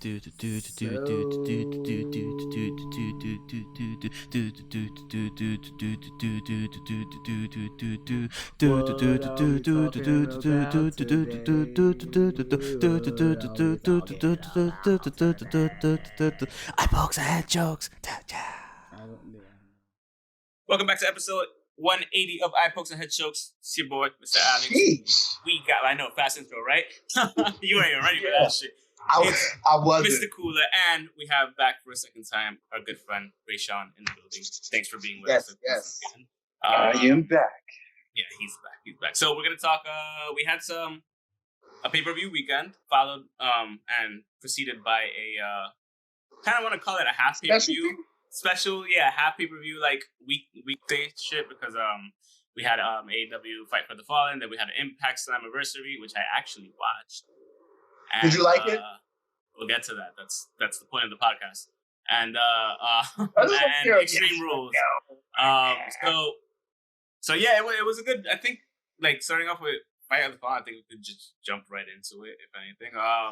Eyepoke's ahead jokes. Welcome back to episode 180 of Eyepokes and Head Chokes. It's your boy, Mr. Alex. Jeez. We got, I know, fast intro, right? You ain't even ready for that shit. I wasn't. Mr. Cooler, and we have back for a second time our good friend Rayshawn in the building. Thanks for being with us. Yes. I am back. Yeah, he's back. So we're gonna talk. We had a pay-per-view weekend followed and preceded by a kind of want to call it a half pay-per-view. Special, half pay-per-view, like weekday shit, because we had AEW Fight for the Fallen, then we had an Impact Slammiversary, which I actually watched. And, did you like it? We'll get to that. That's the point of the podcast. And Extreme Rules. So yeah, it was a good. I think like starting off with Fight for the Fallen, I think we could just jump right into it. If anything, I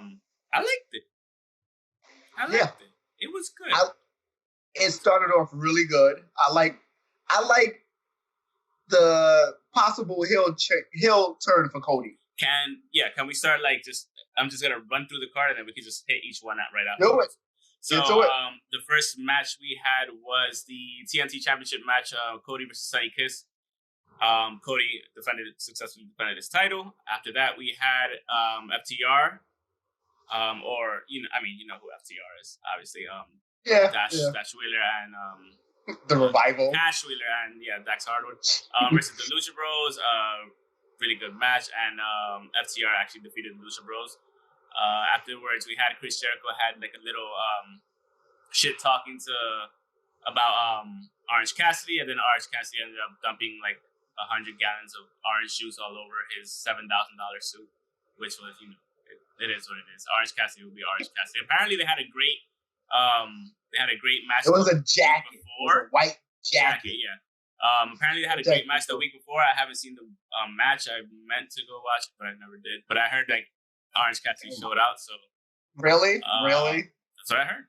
liked it. It. It was good. It started off really good. I like the possible heel turn for Cody. Can we start like just? I'm just gonna run through the card and then we can just hit each one right after. Do it. So the first match we had was the TNT Championship match. Cody versus Sonny Kiss. Cody successfully defended his title. After that, we had FTR. You know who FTR is, obviously. Dash Wheeler and the Revival. Dash Wheeler and Dax Hardwood versus the Lucha Bros. Really good match, and FTR actually defeated the Lucha Bros. Afterwards, we had Chris Jericho had like a little shit talking about Orange Cassidy, and then Orange Cassidy ended up dumping like 100 gallons of orange juice all over his $7,000 suit, which was it is what it is. Orange Cassidy will be Orange Cassidy. Apparently, they had a great match. It was a jacket. Before. It was a white jacket. Yeah. Apparently they had a great match the week before. I haven't seen the match. I meant to go watch it, but I never did. But I heard like Orange Cassidy showed out. So really, that's what I heard.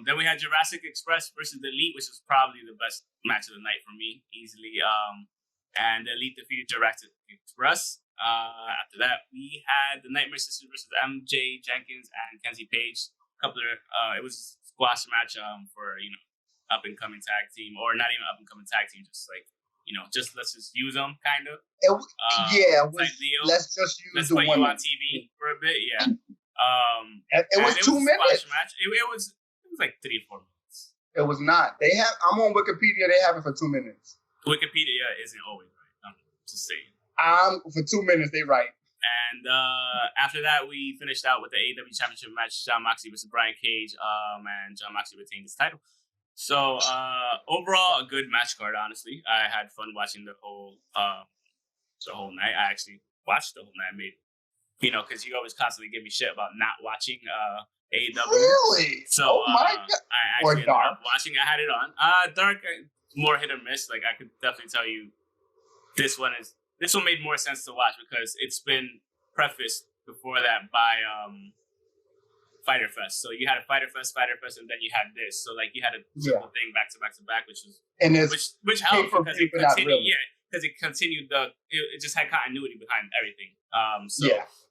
Then we had Jurassic Express versus the Elite, which was probably the best match of the night for me, easily. And the Elite defeated Jurassic Express. After that, we had the Nightmare Sisters versus MJ Jenkins and Kenzie Page. It was a squash match for up and coming tag team, or not even up and coming tag team, just like let's just use them kind of. Let's just use let's the put one you on TV for a bit, yeah. It was 2 minutes. Match. It was like 3 or 4 minutes. It was not. I'm on Wikipedia. They have it for 2 minutes. Wikipedia isn't always right. I'm just saying. For 2 minutes, they right. And after that, we finished out with the AEW Championship match, Jon Moxley versus Brian Cage, and Jon Moxley retained his title. So overall, a good match card. Honestly, I had fun watching the whole night. I actually watched the whole night. Because you always constantly give me shit about not watching AEW. Really? So my God. I actually ended up watching. I had it on. Dark, more hit or miss. Like I could definitely tell you, this one made more sense to watch because it's been prefaced before that by Fyter Fest. So you had a Fyter Fest, and then you had this. So like you had a triple thing back to back, which was which helped because it continued. Yeah, because it continued it just had continuity behind everything.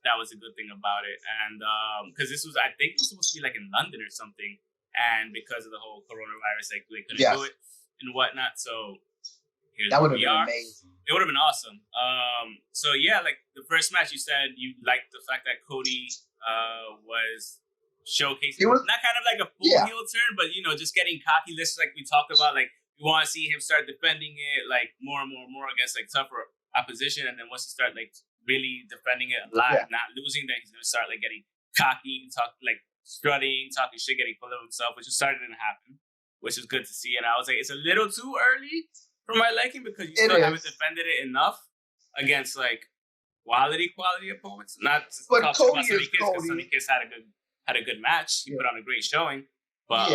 That was a good thing about it. And because I think it was supposed to be like in London or something, and because of the whole coronavirus, like they couldn't do it and whatnot. So that would have been amazing. It would have been awesome. So like the first match, you said you liked the fact that Cody was showcasing not kind of like a full heel turn, but just getting cocky. This is like we talked about, like we want to see him start defending it like more and more against like tougher opposition, and then once he start like really defending it a lot, not losing, then he's gonna start like getting cocky and strutting, talking shit, getting full of himself, which is starting to happen, which is good to see. And I was like, it's a little too early for my liking because you still haven't defended it enough against like quality opponents. Not but Cody about Sonny Kiss, because Sonny Kiss had a good match. He put on a great showing. But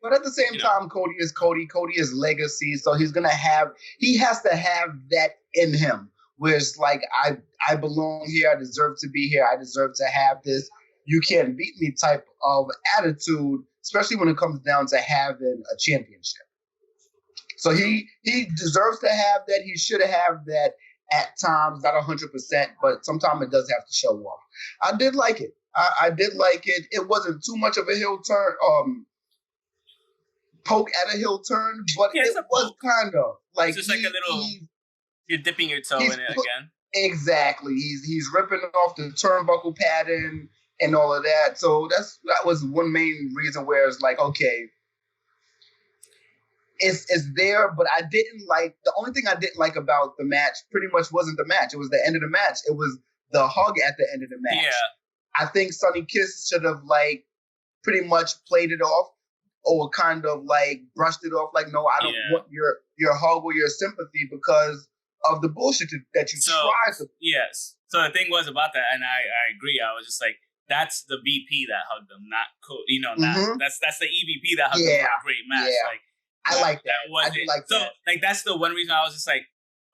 but at the same time, Cody is Cody. Cody is legacy, so he has to have that in him. Where it's like I belong here, I deserve to be here, I deserve to have this. you can't beat me type of attitude, especially when it comes down to having a championship. So he deserves to have that. He should have that at times, not 100%, but sometimes it does have to show off. I did like it. I did like it. It wasn't too much of a heel turn, poke at a heel turn, but it was kind of like it's just like a little. You're dipping your toe in it again. Exactly. He's ripping off the turnbuckle pattern and all of that. So that was one main reason where it's like, okay, it's there, but I didn't like, the only thing I didn't like about the match pretty much wasn't the match. It was the end of the match. It was the hug at the end of the match. Yeah. I think Sonny Kiss should have like pretty much played it off or kind of like brushed it off. Like, no, I don't want your hug or your sympathy because of the bullshit that you tried to. Yes. So the thing was about that, and I agree. I was just like, that's the VP that hugged them, not that's the EVP that hugged them for a great match. Yeah. Like I like that. I do like that. So like that's the one reason I was just like,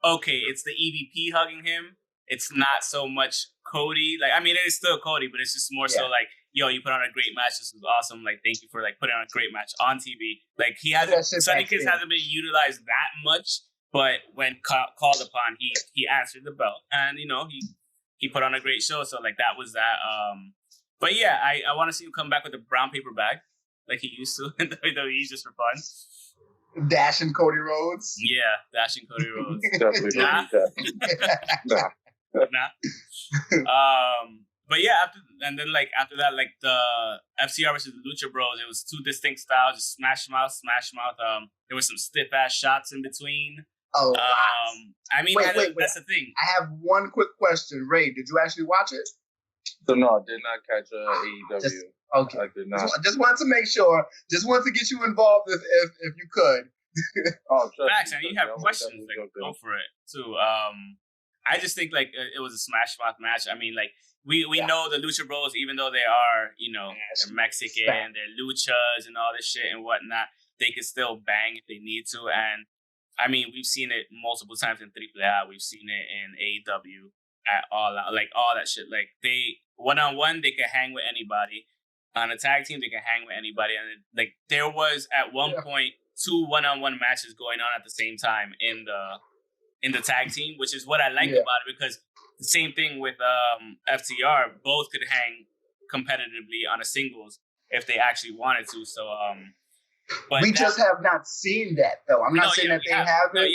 okay, it's the EVP hugging him. It's not so much Cody. Like, I mean, it is still Cody, but it's just more so like, yo, you put on a great match. This was awesome. Like, thank you for like putting on a great match on TV. Like, he hasn't, Sonny Kiss hasn't been utilized that much, but when called upon, he answered the bell, and you know he put on a great show. So like that was that. But yeah, I want to see him come back with a brown paper bag like he used to in WWE just for fun. Dashing Cody Rhodes. Yeah, dashing Cody Rhodes. Definitely nah. But yeah, after that, like the FCR versus the Lucha Bros, it was two distinct styles, just smash mouth. There was some stiff ass shots in between. Oh, I mean, wait, that's the thing. I have one quick question, Ray. Did you actually watch it? So no, I did not catch AEW. Okay, I did not. Just wanted to make sure. Just wanted to get you involved if you could. Facts, and you have questions, like, go for it too. I just think like it was a smash mouth match. I mean, like we know the Lucha Bros, even though they are, you know, they're Mexican, they're luchas and all this shit and whatnot, they can still bang if they need to. And I mean, we've seen it multiple times in AAA. We've seen it in AEW at all that shit. Like they one-on-one, they can hang with anybody. On a tag team, they can hang with anybody. And like there was at one point 2 one-on-one matches going on at the same time in the tag team, which is what I like about it, because the same thing with FTR, both could hang competitively on a singles if they actually wanted to. So but we just have not seen that though. I'm not saying that they have it. No,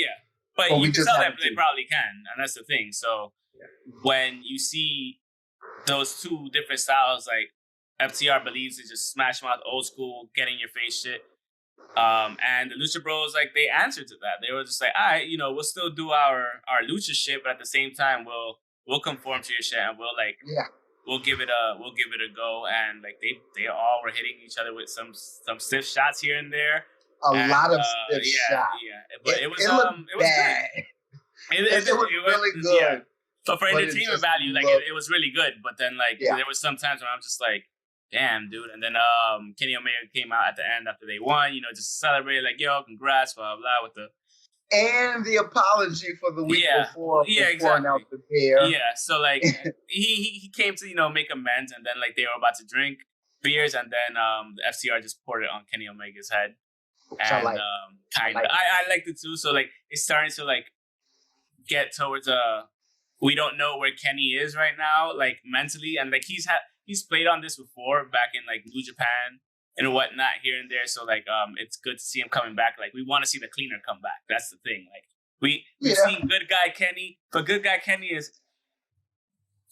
but you can tell that they probably can, and that's the thing. So when you see those two different styles, like FTR believes it's just smash mouth, old school, get in your face shit. And the Lucha Bros, like, they answered to that. They were just like, all right, you know, we'll still do our lucha shit, but at the same time, we'll conform to your shit, and we'll give it a go. And like they all were hitting each other with some stiff shots here and there. A lot of stiff shots. Yeah, but it was bad. It was really good. Yeah. So for entertainment value, like it was really good. But then like there was some times when I'm just like, damn, dude. And then Kenny Omega came out at the end after they won, you know, just to celebrate, like, yo, congrats, blah, blah, with the... And the apology for the week before. Exactly. Out the beer. Yeah, so, like, he came to, you know, make amends, and then, like, they were about to drink beers, and then the FCR just poured it on Kenny Omega's head. And kind of. I liked it, too. So, like, it's starting to, like, get towards we don't know where Kenny is right now, like, mentally, and, like, he's played on this before back in like New Japan and whatnot here and there. So like it's good to see him coming back. Like we want to see the cleaner come back. That's the thing. Like we've seen good guy Kenny, but good guy Kenny is,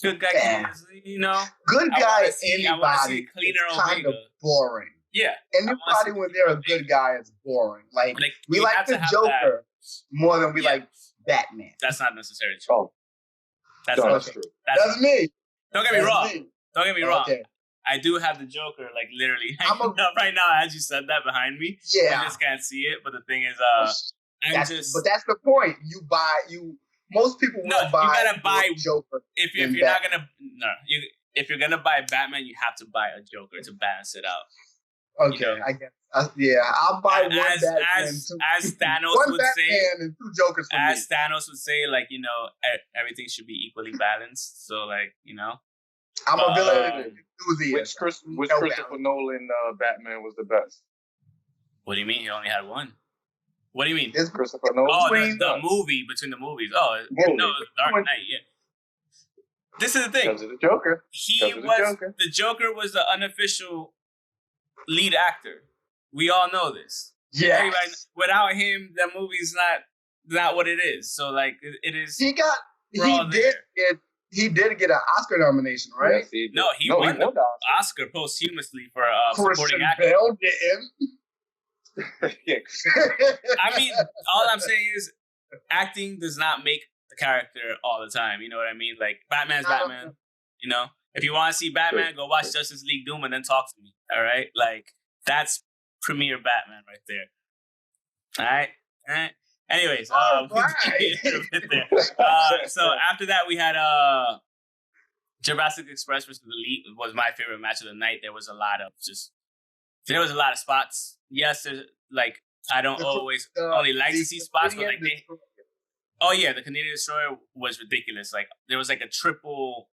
you know, good guy anybody cleaner is kind of boring. Yeah. Anybody when they're a good guy is boring. Like we like the Joker more than we like Batman. That's not necessarily true. Oh, that's not true. That's me. Don't get me wrong. Don't get me wrong. Okay. I do have the Joker, like, literally hanging up right now as you said that behind me. Yeah. I just can't see it. But the thing is, but that's the point. Most people will buy. You gotta buy Joker. If you're not gonna, if you're gonna buy Batman, you have to buy a Joker to balance it out. Okay, you know? I guess. I'll buy one Batman. As Thanos would say, and 2 Jokers for as me. Thanos would say, like, you know, everything should be equally balanced. So, like, you know. I'm a villain enthusiast. Which Christopher Nolan Batman was the best? What do you mean? He only had one. What do you mean? It's Christopher Nolan. Oh, the movie between the movies. Oh, no, Dark Knight. Yeah. This is the thing. Because of the Joker. The Joker was the unofficial lead actor. We all know this. Yeah. Without him, the movie's not what it is. So like it is. He did get an Oscar nomination, right? Yes, he won the Oscar posthumously for supporting actor. Bale didn't. I mean, all I'm saying is acting does not make the character all the time. You know what I mean? Like Batman's Batman. You know, if you want to see Batman, go watch Justice League Doom and then talk to me. All right, like that's premier Batman right there. All right. Anyways, so after that we had Jurassic Express versus Elite was my favorite match of the night. There was a lot of spots. Yes, there's like I don't always only like to see spots, but like the Canadian Destroyer was ridiculous. Like there was like a triple.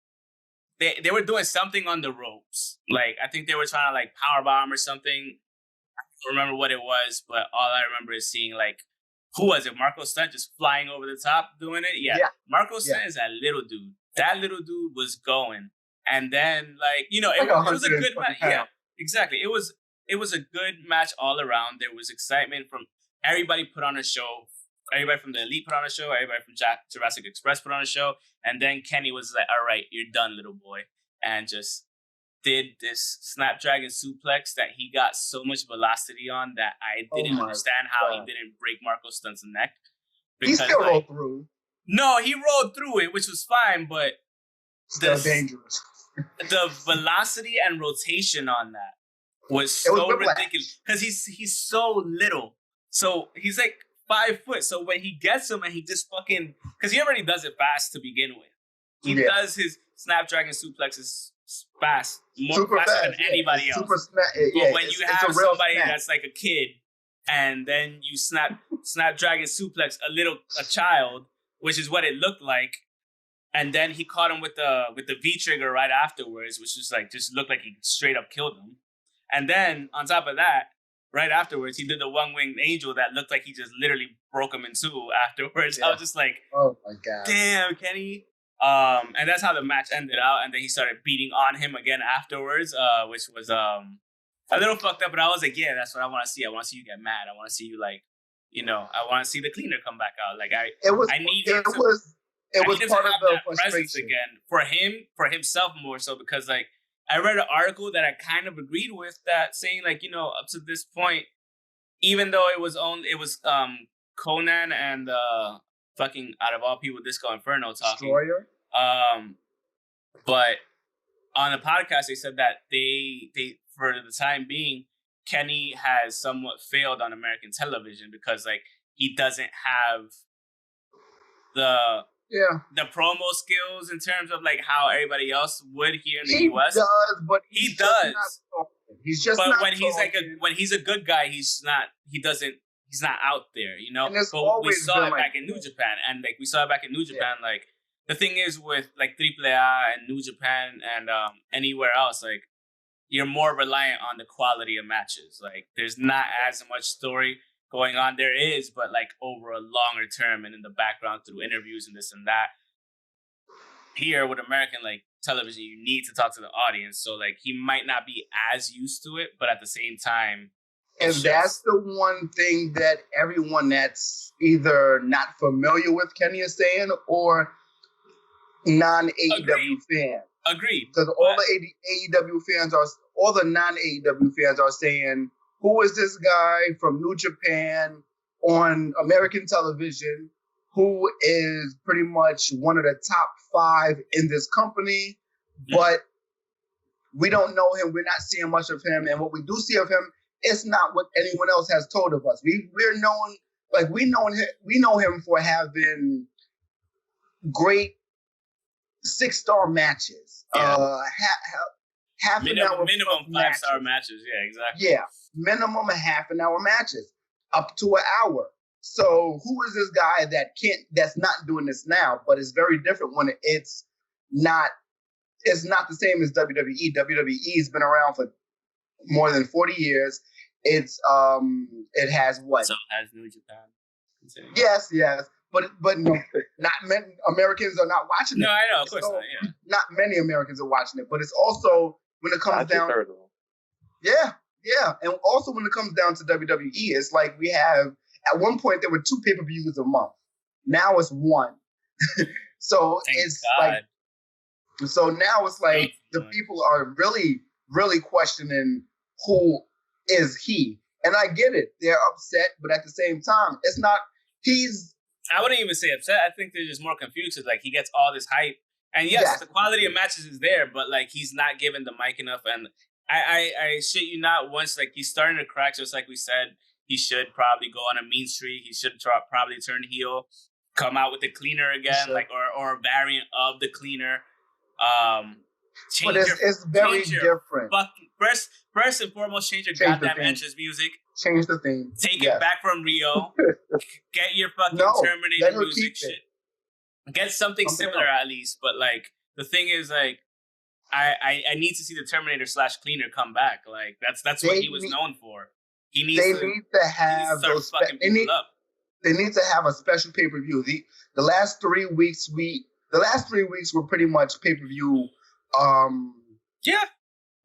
They were doing something on the ropes. Like I think they were trying to like powerbomb or something. I don't remember what it was, but all I remember is seeing like who was it? Marco Stunt just flying over the top doing it. Yeah. Marco Stunt is that little dude. That little dude was going, and then like it was a good match. Yeah, exactly. It was a good match all around. There was excitement from everybody. Put on a show. Everybody from the Elite put on a show. Everybody from Jurassic Express put on a show. And then Kenny was like, "All right, you're done, little boy," and just did this Snapdragon suplex that he got so much velocity on that I didn't understand how he didn't break Marco Stunt's neck. He still rolled through. No, he rolled through it, which was fine, but still dangerous. The velocity and rotation on that was so ridiculous because he's so little. So he's like 5 foot. So when he gets him and he just fucking because he already does it fast to begin with. He does his Snapdragon suplexes fast, faster than anybody else. But when you have somebody that's like a kid and then you Snapdragon suplex a child, which is what it looked like, and then he caught him with the V trigger right afterwards, which was like just looked like he straight up killed him. And then on top of that, right afterwards, he did the one-winged angel that looked like he just literally broke him in two afterwards. Yeah. I was just like, oh my God. Damn, Kenny. And that's how the match ended out. And then he started beating on him again afterwards, which was a little fucked up. But I was like, yeah, that's what I want to see. I want to see you get mad. I want to see you like, I want to see the cleaner come back out. Like I need him to have that presence again for himself more so because like I read an article that I kind of agreed with that saying like up to this point, even though it was Conan and fucking out of all people Disco Inferno talking. Destroyer. But on the podcast they said that they for the time being Kenny has somewhat failed on American television because like he doesn't have the promo skills in terms of like how everybody else would here in the US. He does. He's just not when talking. When he's a good guy, he's not out there, But we saw it back in New Japan, and like we saw it back in New Japan. Like the thing is with like AAA and New Japan and anywhere else, like you're more reliant on the quality of matches. Like there's not as much story going on. There is, but like over a longer term and in the background through interviews and this and that. Here with American like television, you need to talk to the audience. So like he might not be as used to it, but at the same time. And that's the one thing that everyone that's either not familiar with Kenny is saying or non-AEW fans. Agreed. Because all the AEW fans all the non-AEW fans are saying, who is this guy from New Japan on American television who is pretty much one of the top 5 in this company, but we don't know him. We're not seeing much of him. And what we do see of him, it's not what anyone else has told of us. We know him for having great 6-star matches. Yeah. Half an hour minimum 5-star matches. Yeah, exactly. Yeah, minimum half an hour matches, up to an hour. So who is this guy that's not doing this now, but it's very different when it's not it's not the same as WWE. WWE's been around for more than 40 years. It has what? So it has New Japan. Yes, but no, not many Americans are not watching it. No, I know, of course not. Yeah, not many Americans are watching it, but it's also when it comes down. Yeah, and also when it comes down to WWE, it's like we have at one point there were 2 pay-per-views a month. Now it's 1. So Thank it's God. like. So now it's like the people are really, really questioning who is he. And I get it. They're upset, but at the same time, it's not, I wouldn't even say upset. I think they're just more confused. It's like he gets all this hype. And yes, the quality of matches is there, but like he's not given the mic enough. And I shit you not, once like he's starting to crack, just like we said, he should probably go on a mean streak. He should probably turn heel, come out with the cleaner again, like or a variant of the cleaner. But it's very different. First and foremost, change your goddamn entrance music. Change the theme. Take it back from Rio. Get your fucking Terminator music shit. Get something similar at least. But like the thing is, like I need to see the Terminator / cleaner come back. Like that's what he was known for. They need to have those. They need to have a special pay-per-view. The last 3 weeks were pretty much pay-per-view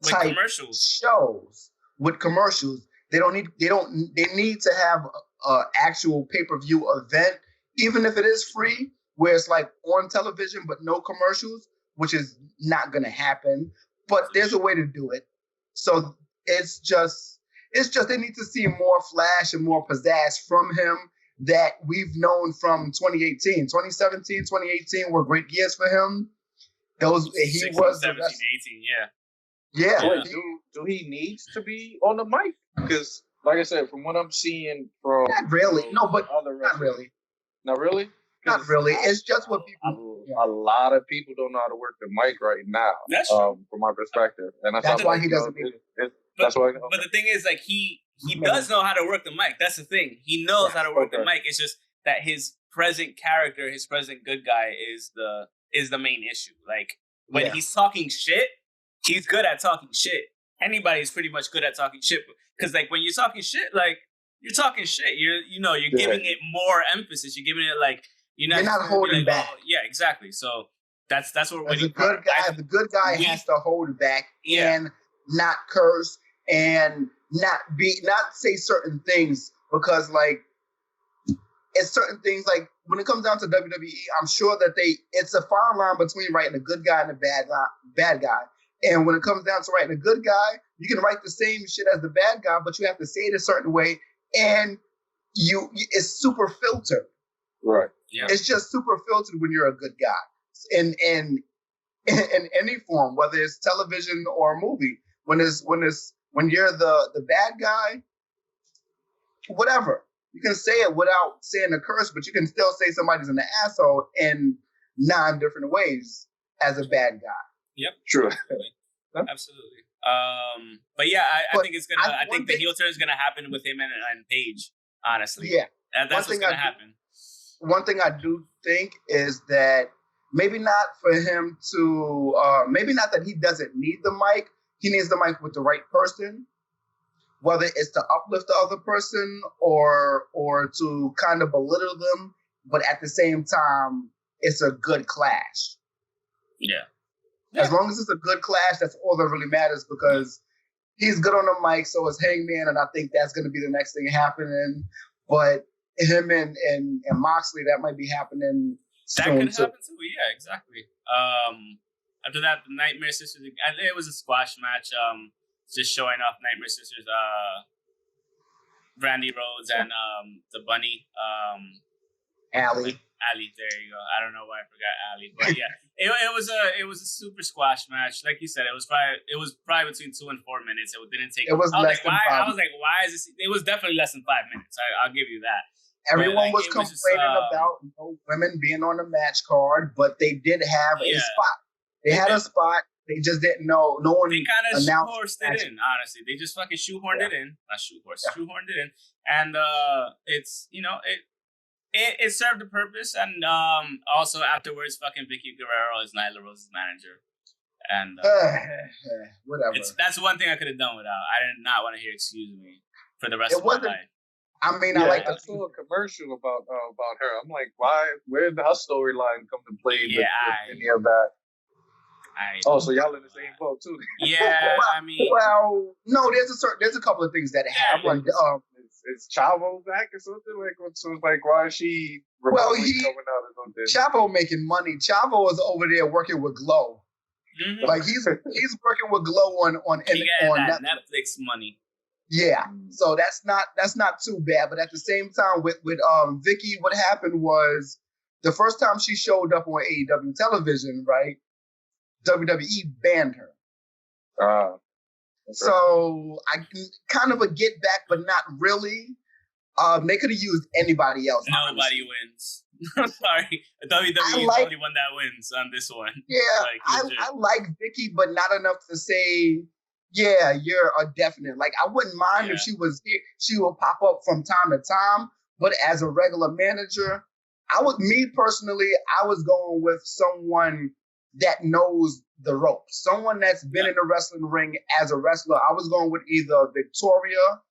with commercials. Shows with commercials. They need to have a actual pay-per-view event, even if it is free, where it's like on television but no commercials, which is not going to happen. But there's a way to do it. So it's just they need to see more flash and more pizzazz from him that we've known from 2018. 2017, 2018 were great years for him. He was 17, 18, yeah. Do he needs to be on the mic? Because, like I said, from what I'm seeing from not really. No, but not really. Not really? Not really. It's just what people. A lot of people don't know how to work the mic right now. That's true. From my perspective, and that's why he doesn't. That's why. But the thing is, like he does know how to work the mic. That's the thing. He knows how to work the mic. It's just that his present character, his present good guy, is the main issue. Like when he's talking shit, he's good at talking shit. Anybody's pretty much good at talking shit. Because like when you're talking shit, like you're talking shit. You're giving it more emphasis. You're giving it like you're not holding back. Oh, yeah, exactly. So that's what the good guy. The good guy has to hold back and not curse and not say certain things, because like it's certain things like when it comes down to WWE, I'm sure that it's a fine line between writing a good guy and a bad guy. And when it comes down to writing a good guy, you can write the same shit as the bad guy, but you have to say it a certain way, and it's super filtered. Right. Yeah. It's just super filtered when you're a good guy. In any form, whether it's television or a movie. When you're the bad guy, whatever. You can say it without saying a curse, but you can still say somebody's an asshole in 9 different ways as a bad guy. Yep. True. Absolutely. But yeah, I think it's gonna. I think the heel turn is gonna happen with him and Paige. Honestly, yeah, that's what's gonna happen. One thing I do think is that maybe not for him to. Maybe not that he doesn't need the mic. He needs the mic with the right person, whether it's to uplift the other person or to kind of belittle them, but at the same time, it's a good clash. Yeah. As long as it's a good clash, that's all that really matters, because he's good on the mic, so is Hangman, and I think that's going to be the next thing happening. But him and Moxley, that might be happening soon. That could happen too. Yeah, exactly. After that, the Nightmare Sisters. It was a squash match. Just showing off Nightmare Sisters. Brandy Rhodes and the Bunny. Allie. There you go. I don't know why I forgot Allie, but yeah, it was a super squash match. Like you said, it was probably between 2 and 4 minutes. It didn't take. It was less than 5. I was like, why is this? It was definitely less than 5 minutes. I'll give you that. Everyone was complaining about women being on the match card, but they did have a spot. They had a spot. They just didn't know. No one. They kind of shoehorned it in. Honestly, they just fucking shoehorned it in. Not shoehorned it in, and it's It served a purpose, and also afterwards, fucking Vicky Guerrero is Nyla Rose's manager, And whatever. That's one thing I could have done without. I did not want to hear "Excuse Me" for the rest of my life. I mean, I saw a commercial about her. I'm like, why? Where did her storyline come to play with any of that? So y'all in the same boat too? Yeah, I mean, no. There's a couple of things that happen. Is Chavo back or something? So it's like, why is she? Coming out or something? Chavo making money. Chavo is over there working with Glow. Mm-hmm. Like he's working with Glow on that Netflix money. Yeah, so that's not too bad. But at the same time, with Vicky, what happened was the first time she showed up on AEW television, right? WWE banned her. So I kind of a get back, but not really. They could have used anybody else. Nobody wins. I'm sorry. WWE is the only one that wins on this one. Yeah, I like Vicky, but not enough to say, yeah, you're a definite. Like, I wouldn't mind if she was here. She will pop up from time to time, but as a regular manager, I was going with someone that knows the ropes, someone that's been in the wrestling ring as a wrestler. I was going with either Victoria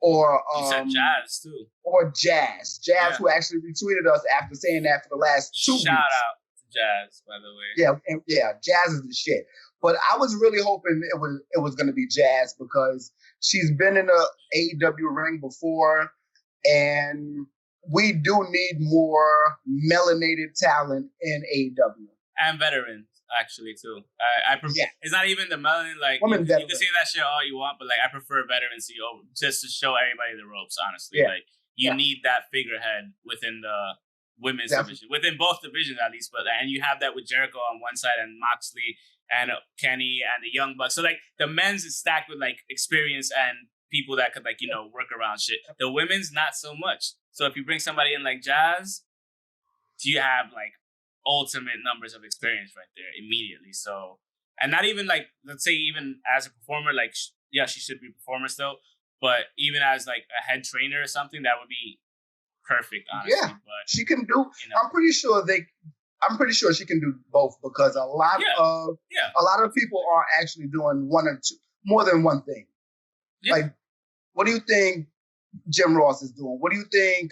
or you said Jazz too, or Jazz, who actually retweeted us after saying that for the last 2 weeks. Shout out to Jazz, by the way. Yeah, Jazz is the shit. But I was really hoping it was going to be Jazz because she's been in the AEW ring before, and we do need more melanated talent in AEW and veterans. Actually, too, I prefer. Yeah. It's not even the melanin. Like you can say that shit all you want, but like I prefer veterancy over just to show everybody the ropes. Honestly, like you need that figurehead within the women's division, within both divisions at least. But and you have that with Jericho on one side and Moxley and Kenny and the Young Bucks. So like the men's is stacked with like experience and people that could like work around shit. The women's not so much. So if you bring somebody in like Jazz, you have like ultimate numbers of experience right there immediately. So, and not even like, let's say even as a performer, like, she should be a performer still, but even as like a head trainer or something, that would be perfect, honestly. Yeah, but she can do, I'm pretty sure she can do both because a lot of people are actually doing more than one thing. Yeah. Like, what do you think Jim Ross is doing? What do you think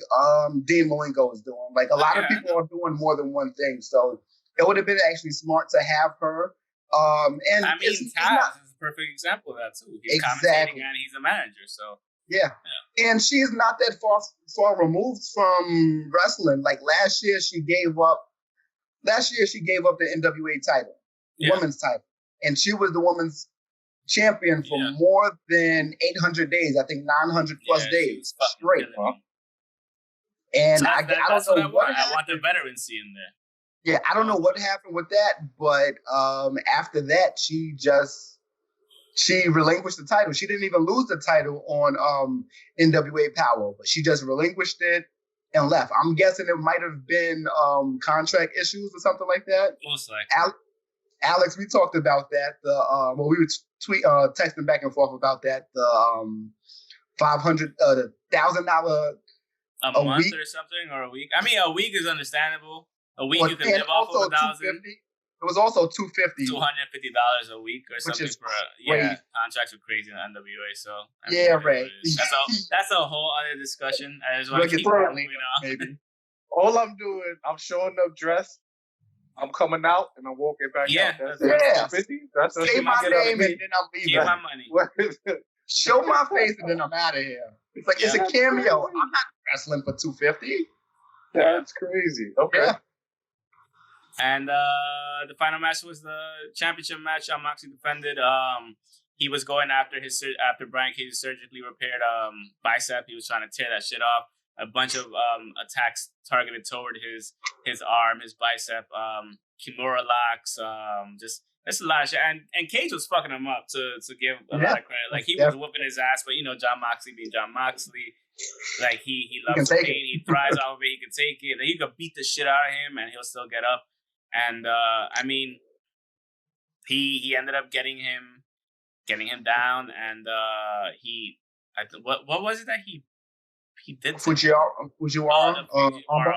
Dean Malenko is doing? Like a lot of people are doing more than one thing, so it would have been actually smart to have her. And I mean, Taz is a perfect example of that too. He's commentating and he's a manager, so yeah. And she's not that far removed from wrestling. Like last year, she gave up the NWA title, women's title, and she was the women's champion for more than 800 days. I think 900 plus days straight. And so I don't know what happened. I want the veterancy in there. Yeah, I don't know what happened with that, but after that, she relinquished the title. She didn't even lose the title on NWA Power, but she just relinquished it and left. I'm guessing it might have been contract issues or something like that. Most likely. Alex, we talked about that. We were texting back and forth about that. The $1,000 a month week. Or something, or a week. I mean, a week is understandable. A week you can live off of $1,000. It was also $250 a week or something for contracts are crazy in the NWA. So right. That's a whole other discussion. I just want to keep moving on. Maybe. All I'm doing, I'm showing up dressed. I'm coming out and I'm walking back out. That's $50. Say my name and then I'm leaving. Get my money. Show my face and then I'm out of here. It's like it's a cameo. I'm not wrestling for $250. That's crazy. Okay. Yeah. And the final match was the championship match. Moxley defended. He was going after Brian Cage's surgically repaired bicep. He was trying to tear that shit off. A bunch of attacks targeted toward his arm, his bicep, Kimura locks, that's a lot of shit. And Cage was fucking him up to give a lot of credit. Like he was whooping his ass, but John Moxley being John Moxley, like he loves the pain, he thrives off of it, he can take it. Like, you could beat the shit out of him and he'll still get up. And I mean, he ended up getting him down, and what was it that he He did Fujiwara armbar,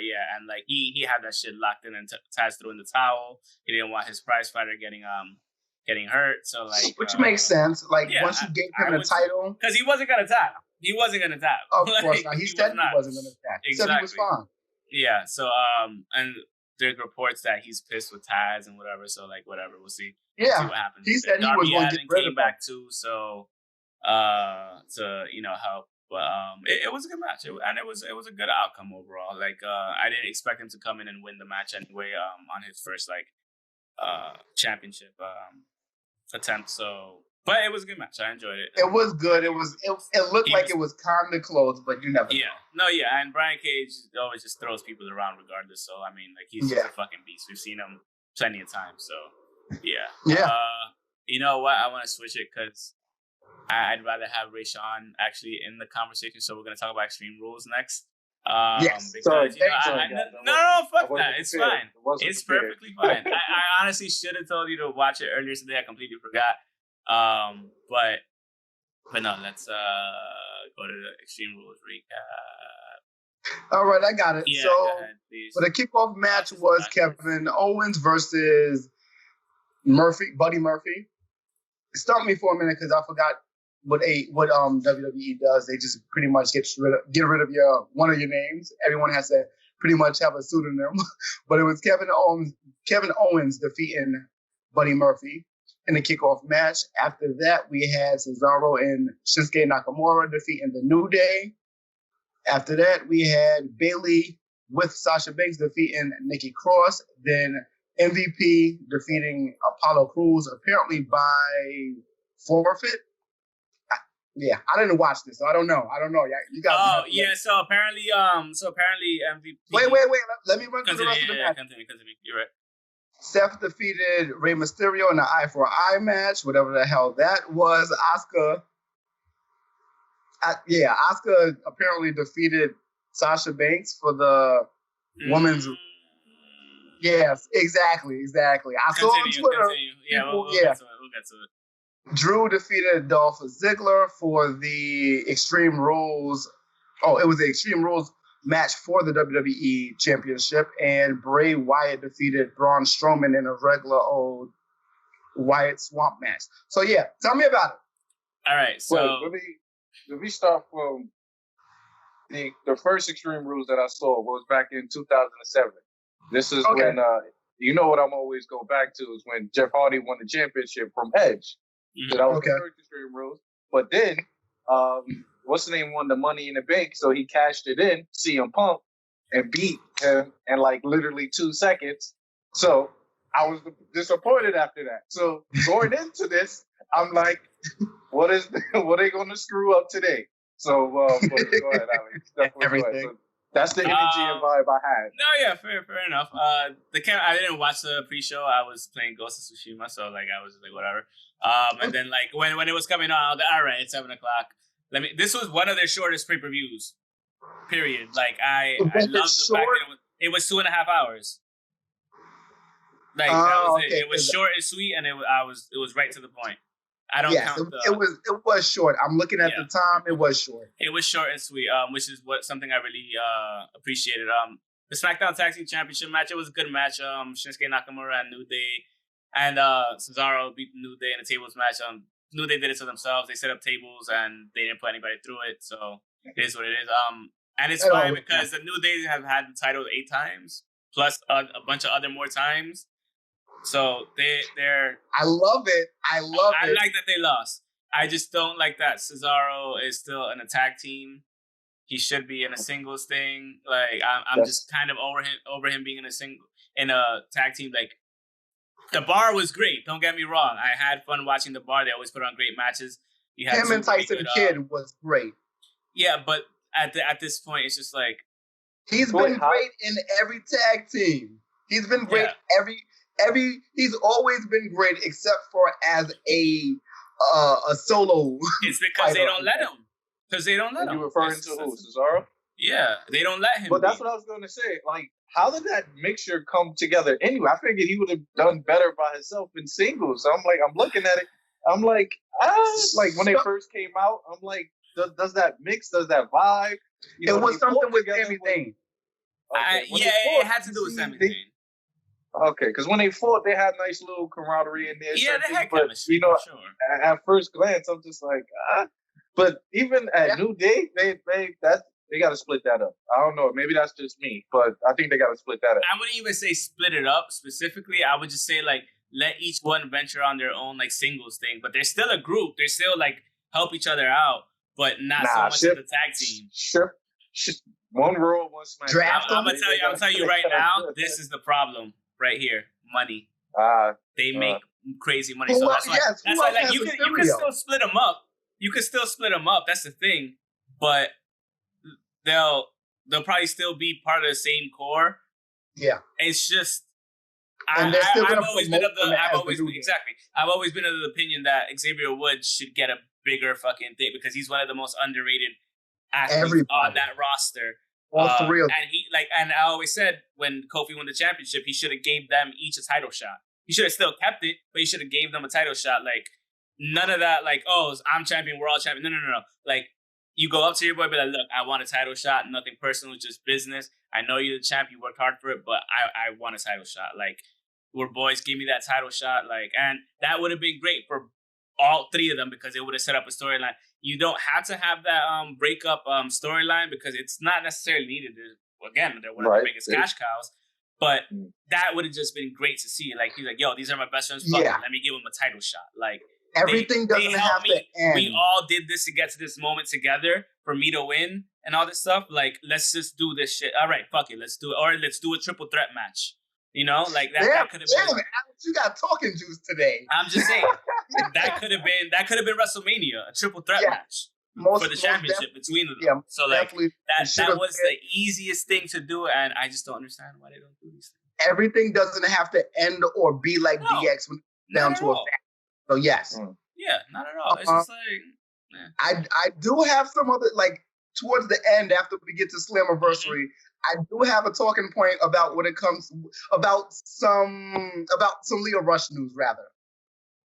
yeah, and like he had that shit locked in, and Taz threw in the towel. He didn't want his prize fighter getting hurt, so like which makes sense. Like once you gave him the title, because he wasn't gonna tap. Of course not. He said he wasn't gonna tap. He said he was fine. Yeah. So and there's reports that he's pissed with Taz and whatever. So like whatever, we'll see. Yeah. We'll see what happens. He said he was going to get rid of him. Back too, so to help. But it was a good match, and it was a good outcome overall. Like I didn't expect him to come in and win the match anyway. On his first championship attempt. So, but it was a good match. I enjoyed it. It was good. It looked like it was kind of close, but you never. Yeah, no, yeah, and Brian Cage always just throws people around regardless. So I mean, like he's just a fucking beast. We've seen him plenty of times. So yeah. You know what? I want to switch it because I'd rather have Rayshawn actually in the conversation. So we're gonna talk about Extreme Rules next. Yes. Because no, fuck that. It's fine. It's perfectly fine. I honestly should have told you to watch it earlier today. I completely forgot. But no, let's go to the Extreme Rules recap. All right, I got it. Yeah, so go ahead, for the kickoff match was Kevin Owens versus Buddy Murphy. Stop me for a minute because I forgot what WWE does. They just pretty much get rid of one of your names. Everyone has to pretty much have a pseudonym. But it was Kevin Owens defeating Buddy Murphy in the kickoff match. After that, we had Cesaro and Shinsuke Nakamura defeating the New Day. After that, we had Bayley with Sasha Banks defeating Nikki Cross. Then MVP defeating Apollo Crews, apparently by forfeit. Yeah, I didn't watch this, so I don't know. You guys. Oh yeah, so apparently MVP. Wait. Let me run through the rest of the match. Continue. You're right. Seth defeated Rey Mysterio in an eye for eye match, whatever the hell that was. Asuka. Asuka apparently defeated Sasha Banks for the women's. Yes, exactly. I saw on Twitter. Yeah, we'll get to it. Drew defeated Dolph Ziggler for the Extreme Rules. Oh, it was the Extreme Rules match for the WWE Championship, and Bray Wyatt defeated Braun Strowman in a regular old Wyatt Swamp match. So yeah, tell me about it. All right, so let me start from the first Extreme Rules that I saw was back in 2007. This is when you know what I'm always go back to is when Jeff Hardy won the championship from Edge. So that was the first Extreme Rules. But then, what's the name won the Money in the Bank, so he cashed it in, CM Punk, and beat him in like literally 2 seconds. So I was disappointed after that. So going into this, I'm like, what are they going to screw up today? So go ahead, Alex. Everything. So that's the energy and vibe I had. No, yeah, fair enough. I didn't watch the pre-show. I was playing Ghost of Tsushima, so like I was like whatever. And then like when it was coming on, I was like, all right, it's 7:00. This was one of their shortest pay-per-views. Period. Like I loved the fact that it was 2.5 hours. Like that was it. It was short and sweet, and it was right to the point. I don't count the. It was short. I'm looking at the time. It was short. It was short and sweet, which is something I really appreciated. The SmackDown Tag Team Championship match. It was a good match. Shinsuke Nakamura and New Day, and Cesaro beat the New Day in a tables match. New Day did it to themselves. They set up tables and they didn't put anybody through it. So it is what it is. And it's fine because the New Day have had the title 8 times plus a bunch of other more times. So they're. I love it. I like that they lost. I just don't like that Cesaro is still in a tag team. He should be in a singles thing. Like I'm just kind of over him being in a tag team. Like the bar was great. Don't get me wrong. I had fun watching the bar. They always put on great matches. Him and Tyson Kidd was great. Yeah, but at this point, it's just like he's been great in every tag team. He's been great he's always been great except for as a solo. It's because they don't let him. Because they don't let him. You referring to who, Cesaro? Yeah, they don't let him. But that's what I was going to say. Like, how did that mixture come together anyway? I figured he would have done better by himself in singles. So I'm looking at it. I'm like, like when they first came out, I'm like, does that mix? Does that vibe? You know, it was something with Sami Zayn. It had to do with Sami Zayn. Okay, because when they fought, they had nice little camaraderie in there. Yeah, they had chemistry. You know, sure. At first glance, I'm just like, But even at New Day, they got to split that up. I don't know. Maybe that's just me, but I think they got to split that up. I wouldn't even say split it up specifically. I would just say like let each one venture on their own like singles thing. But they're still a group. They're still like help each other out, but not so much of the tag team. Sure. One Raw, one SmackDown. I'm gonna tell you right now. This is the problem right here. Money. They make crazy money. So that's why like you can still split them up. You could still split them up. That's the thing. But they'll probably still be part of the same core. Yeah. It's just I've always been of the opinion that Xavier Woods should get a bigger fucking thing because he's one of the most underrated athletes on that roster. All three of them. And I always said when Kofi won the championship, he should have gave them each a title shot. He should have still kept it, but he should have gave them a title shot. Like none of that. Like I'm champion, we're all champion. No. Like you go up to your boy, be like, look, I want a title shot. Nothing personal, just business. I know you're the champ. You worked hard for it, but I want a title shot. Like we're boys. Give me that title shot. Like, and that would have been great for all three of them because it would have set up a storyline. You don't have to have that breakup storyline because it's not necessarily needed. Again, they're one of the biggest cash cows. But that would have just been great to see. Like he's like, yo, these are my best friends. Let me give them a title shot. Like everything doesn't have to end. We all did this to get to this moment together for me to win and all this stuff. Like, let's just do this shit. All right, fuck it, let's do it. Or let's do a triple threat match. You know, like that could have been. Alex, you got talking juice today. I'm just saying that could have been WrestleMania, a triple threat match for the championship between them. Yeah, so like that was the easiest thing to do, and I just don't understand why they don't do these things. Everything doesn't have to end or be like DX when it's down to a fact. So yes. Yeah, not at all. It's just like I do have some other like towards the end after we get to Slammiversary. I do have a talking point about when it comes about some Leo Rush news rather,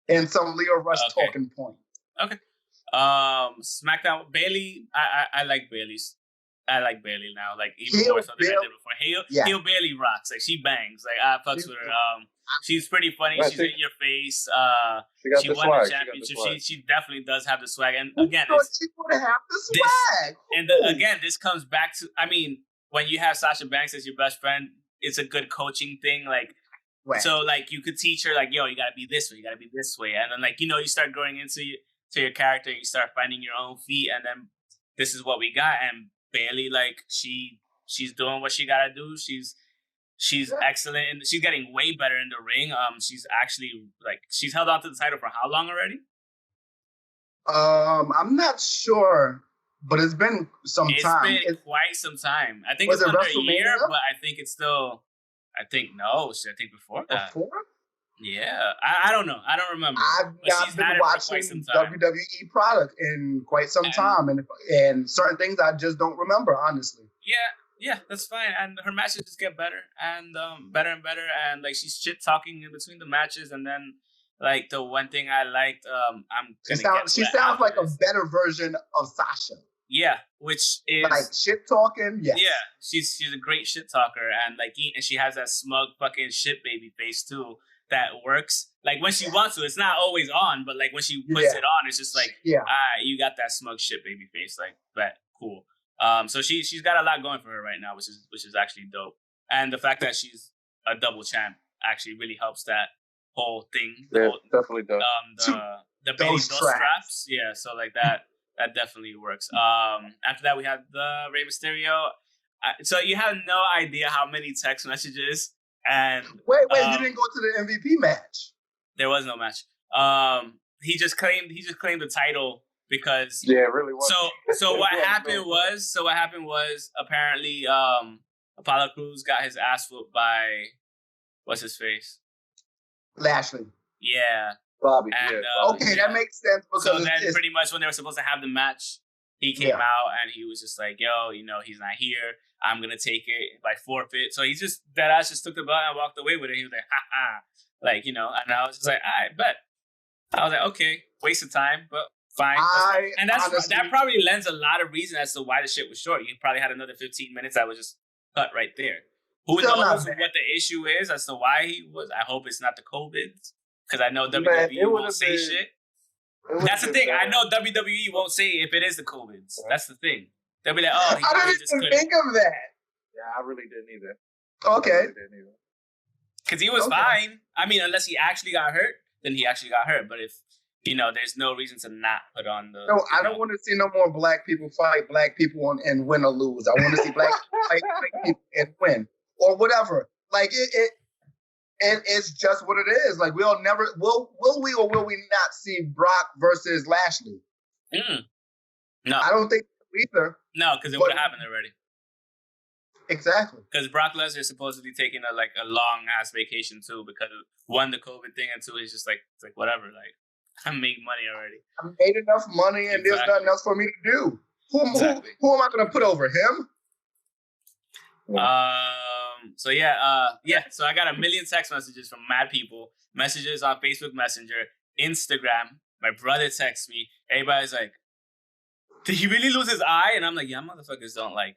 and some Leo Rush talking point. Okay. SmackDown Bayley. I like Bayley's. I like Bayley now. Like even more so than I did before. Heel Bayley rocks. Like she bangs. Like I fucks with her. She's pretty funny. She's in your face. She won the championship. She definitely does have the swag. And again, she would have the swag. Again, this comes back to. I mean, when you have Sasha Banks as your best friend, it's a good coaching thing. Like, so like you could teach her like, yo, you gotta be this way, you gotta be this way, and then like you start growing into your character, you start finding your own feet, and then this is what we got. And Bayley, like she's doing what she gotta do. She's excellent, and she's getting way better in the ring. She's actually like she's held on to the title for how long already? I'm not sure. But it's been some time. It's been quite some time. I think it's under a year, but I think it's still. I think before that. Before? Yeah, I don't know. I don't remember. I've not been watching WWE product in quite some time, and certain things I just don't remember, honestly. Yeah, that's fine. And her matches just get better and better and better, and like she's shit talking in between the matches, and then. Like the one thing I liked, she sounds like a better version of Sasha. Yeah, which is like shit talking. Yes. Yeah, she's a great shit talker, and like and she has that smug fucking shit baby face too that works. Like when she wants to, it's not always on, but like when she puts it on, it's just like you got that smug shit baby face. Like that, cool. So she's got a lot going for her right now, which is actually dope, and the fact that she's a double champ actually really helps that. Whole thing. Definitely does. The Bayley straps. Yeah, so like that definitely works. After that we had the Rey Mysterio. So you have no idea how many text messages and wait, you didn't go to the MVP match. There was no match. He just claimed the title because it really was. So what happened was apparently Apollo Crews got his ass whooped by what's his face? Lashley. Yeah. Bobby. And, okay, that makes sense. Because so then pretty much when they were supposed to have the match, he came out and he was just like, yo, he's not here. I'm going to take it by forfeit. So he just, that ass just took the belt and walked away with it. He was like, ha. Like, and I was just like, I bet. I was like, okay, waste of time. But fine. And that probably lends a lot of reason as to why the shit was short. You probably had another 15 minutes that was just cut right there. Who knows what the issue is as to why he was? I hope it's not the COVID, because I know WWE won't say shit. That's the thing. I know WWE won't say if it is the COVID. That's the thing. They'll be like, oh, I didn't even think of that. Yeah, I really didn't either. Okay. Because he was fine. I mean, unless he actually got hurt, then he actually got hurt. But if, there's no reason to not put on the... No, I don't want to see no more black people fight black people and win or lose. I want to see black people fight black people and win. Or whatever. Like, it's just what it is. Like, will we or will we not see Brock versus Lashley? No. I don't think so either. No, because it would have happened already. Exactly. Because Brock Lesnar is supposedly taking a long ass vacation too, because of, one, the COVID thing, and two, he's just like, it's like whatever, like I make money already. I made enough money, and there's nothing else for me to do. Who am I going to put over him? So so I got a million text messages from mad people, messages on Facebook Messenger, Instagram. My brother texts me. Everybody's like, did he really lose his eye? And I'm like, yeah, motherfuckers don't like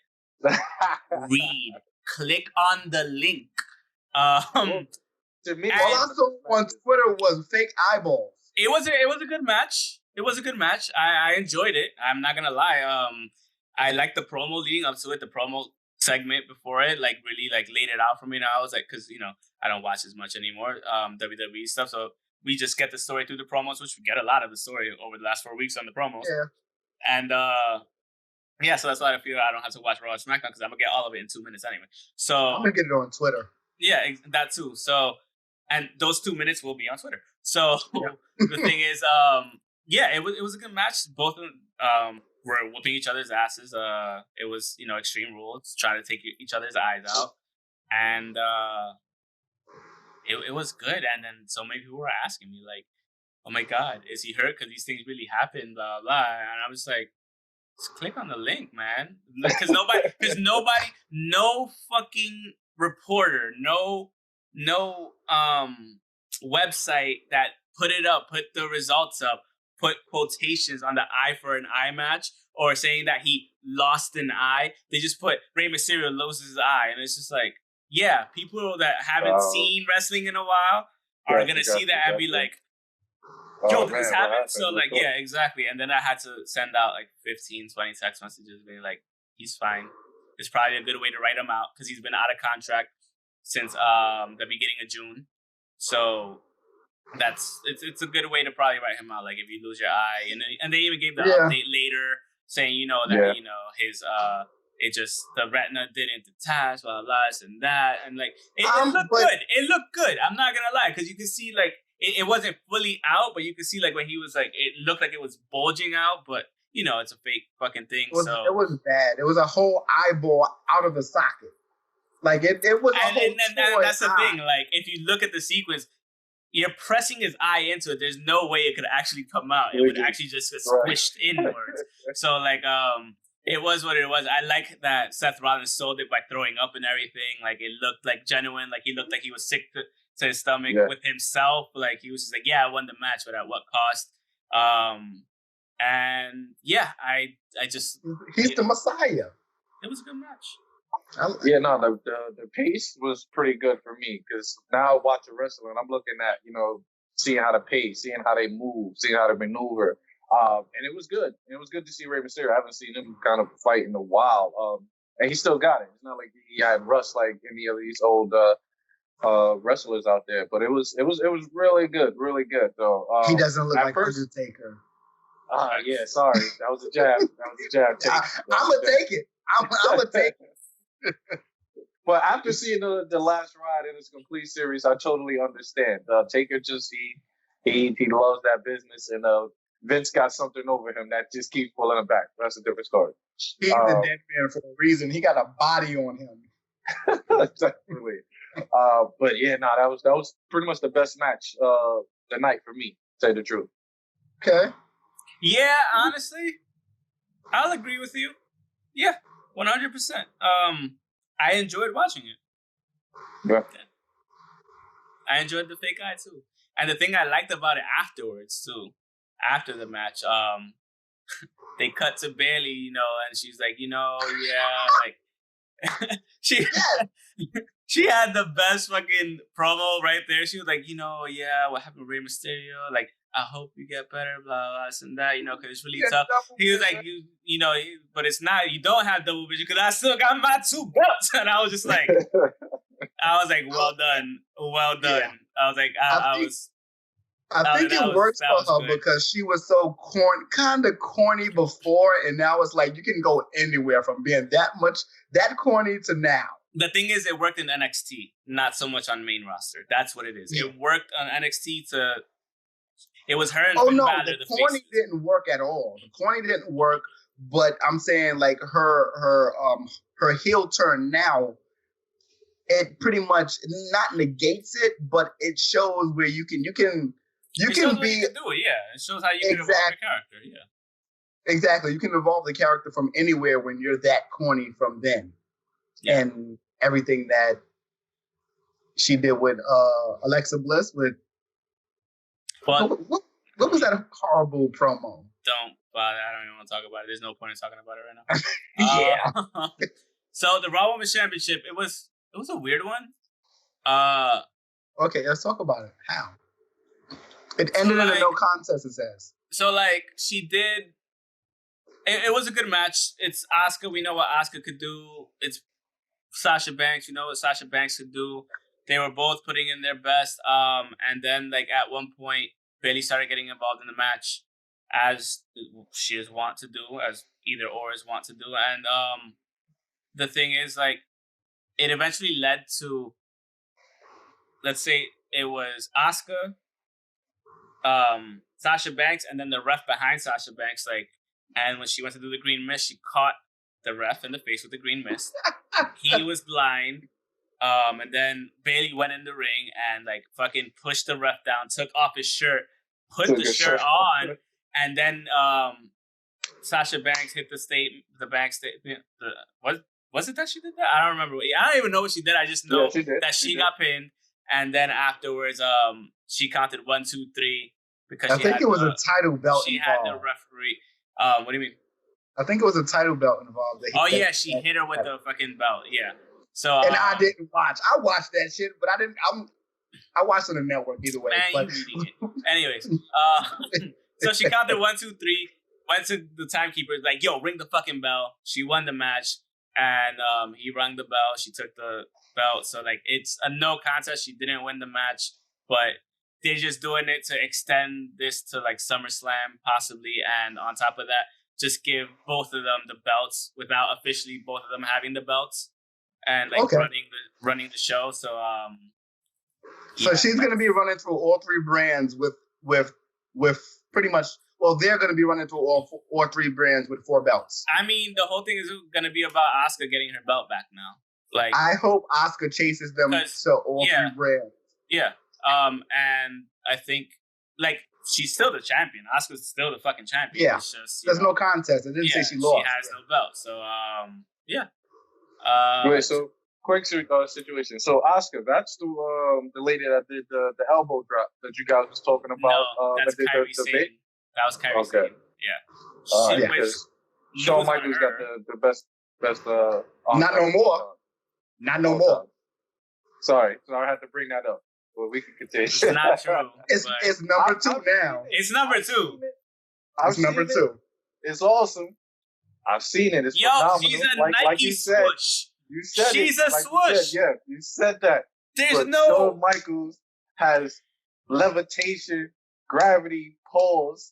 read. Click on the link. To me, all I saw on Twitter was fake eyeballs. It was a good match. It was a good match. I enjoyed it. I'm not gonna lie. I liked the promo leading up to it. The promo segment before it, really laid it out for me. Now I was like, because I don't watch as much anymore WWE stuff, so we just get the story through the promos, which we get a lot of the story over the last 4 weeks on the promos. Yeah. And so that's why I feel I don't have to watch Raw or SmackDown, because I'm gonna get all of it in 2 minutes anyway. So I'm gonna get it on Twitter. Yeah, that too. So, and those 2 minutes will be on Twitter. So the thing is, it was a good match. Both of them were whooping each other's asses. It was Extreme Rules trying to take each other's eyes out, and it was good. And then so many people were asking me like, "Oh my God, is he hurt? Because these things really happen." Blah blah. And I was like, just click on the link, man. Because nobody, no fucking reporter, no website that put the results up, put quotations on the eye for an eye match, or saying that he lost an eye. They just put Rey Mysterio loses his eye, and it's just like, yeah, people that haven't seen wrestling in a while are gonna see that and be like, yo, this happened. So yeah, exactly. And then I had to send out 15, 20 text messages being like, he's fine. It's probably a good way to write him out because he's been out of contract since the beginning of June. So it's a good way to probably write him out. Like if you lose your eye, and they even gave the update later saying his the retina didn't detach, blah blah, and that, and it looked good. It looked good. I'm not gonna lie, because you can see it wasn't fully out, but you could see when he was it looked like it was bulging out, but it's a fake fucking thing. It was bad. It was a whole eyeball out of the socket. It was a whole. And that's the thing. If you look at the sequence, you're pressing his eye into it. There's no way it could actually come out. It would actually just get squished inwards. So it was what it was. I like that Seth Rollins sold it by throwing up and everything. It looked genuine. He looked like he was sick to his stomach with himself. He was just I won the match, but at what cost? And yeah, I just he's the Messiah. It was a good match. The pace was pretty good for me, because now watching wrestling, I'm looking at seeing how to pace, seeing how they move, seeing how to maneuver, and it was good. It was good to see Rey Mysterio. I haven't seen him kind of fight in a while, and he still got it. It's not like he had rust like any of these old wrestlers out there, but it was really good, really good though. He doesn't look like Undertaker. Yeah, sorry, that was a jab. Take. I'm gonna take it. I'm gonna take it. But after seeing the last ride in its complete series, I totally understand. Taker just he loves that business, and Vince got something over him that just keeps pulling him back. That's a different story. He's the dead man for a reason. He got a body on him. Exactly. But yeah, that was pretty much the best match the night for me, to say the truth. Okay. Yeah, honestly, I'll agree with you. Yeah, 100%. I enjoyed watching it. Yeah. I enjoyed the fake eye too. And the thing I liked about it afterwards too, after the match, they cut to Bayley, you know, and she's like, you know, like she had the best fucking promo right there. She was like, you know, what happened with Rey Mysterio? Like, I hope you get better, blah, blah, this and that, you know, because it's really tough. He was like, you know, but it's not, you don't have double vision because I still got my 2 belts. And I was just like, well done. Yeah. I was like, I think it works for her because she was so kind of corny before, and now it's like you can go anywhere from being that corny to now. The thing is, it worked in NXT, not so much on main roster. That's what it is. Yeah. It worked on NXT it was her and Finn Balor, the corny didn't work at all. The corny didn't work, but I'm saying like her heel turn now, it pretty much not negates it, but it shows where you can be. You can do it, yeah. It shows how you can evolve the character, yeah. Exactly. You can evolve the character from anywhere when you're that corny from then. Yeah. And everything that she did with Alexa Bliss with. What was that horrible promo? Don't bother. I don't even want to talk about it. There's no point in talking about it right now. Yeah. So the Raw Women's Championship, it was a weird one. Okay, let's talk about it. How? It ended in a no contest, it says. So, like, she did... It was a good match. It's Asuka. We know what Asuka could do. It's Sasha Banks. You know what Sasha Banks could do. They were both putting in their best. And then, like, at one point, Bayley started getting involved in the match, as she is wont to do, as either or is wont to do. And the thing is, like, it eventually led to, let's say, it was Asuka, Sasha Banks, and then the ref behind Sasha Banks, like, and when she went to do the green mist, she caught the ref in the face with the green mist. He was blind. And then Bayley went in the ring and like fucking pushed the ref down, took off his shirt, put the shirt on, and then Sasha Banks hit the Banks statement. Was it that she did that? I don't remember. I don't even know what she did. I just know that she got pinned, and then afterwards, she counted 1, 2, 3 because I think it was a title belt. She involved. had the referee. What do you mean? I think it was a title belt involved. She hit her with the fucking belt. Yeah. So and I didn't watch. I watched that shit, but I didn't. I watched on the network either way. Man, anyways, so she counted 1, 2, 3. Went to the timekeeper, like, yo, ring the fucking bell. She won the match, and he rang the bell. She took the belt. So like, it's a no contest. She didn't win the match, but they're just doing it to extend this to like SummerSlam possibly, and on top of that, just give both of them the belts without officially both of them having the belts. And like running the show, so so she's gonna be running through all 3 brands with pretty much. Well, they're gonna be running through all 3 brands with 4 belts. I mean, the whole thing is gonna be about Asuka getting her belt back now. Like, I hope Asuka chases them to all 3 brands. Yeah, and I think like she's still the champion. Asuka's still the fucking champion. Yeah, it's just, there's no contest. It didn't say she lost. She has no belt, so yeah. Wait, so quick situation. So Asuka, that's the lady that did the elbow drop that you guys was talking about. No, that's Kairi Sane. That was Kairi Sane. Yeah. Because Shawn Michaels got the best. Not no more. Not no more. Sorry, so I had to bring that up. Well, we can continue. It's not true. It's number 2 now. It's number 2. It's number 2. It's awesome. I've seen it. It's phenomenal. She's a Nike swoosh. You said she's it. A swoosh. You said that. There's Shawn Michaels has levitation, gravity, pulse,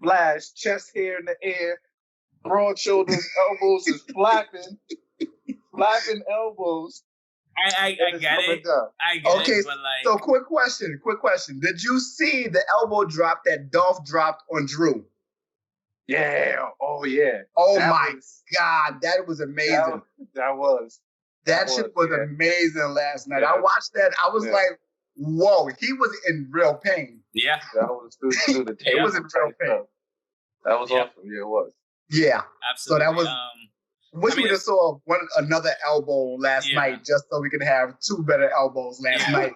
flash, chest hair in the air, broad shoulders, elbows is flapping elbows. I get it. I get it, but like... So quick question. Did you see the elbow drop that Dolph dropped on Drew? Yeah. Oh, yeah. Oh, my God. That was amazing. That shit was amazing last night. I watched that. I was like, whoa. He was in real pain. Yeah. That was through the tape. It was in real pain. That was awesome. Yeah, it was. Yeah. Absolutely. So that was... Wish we just saw another elbow last night, just so we could have two better elbows last night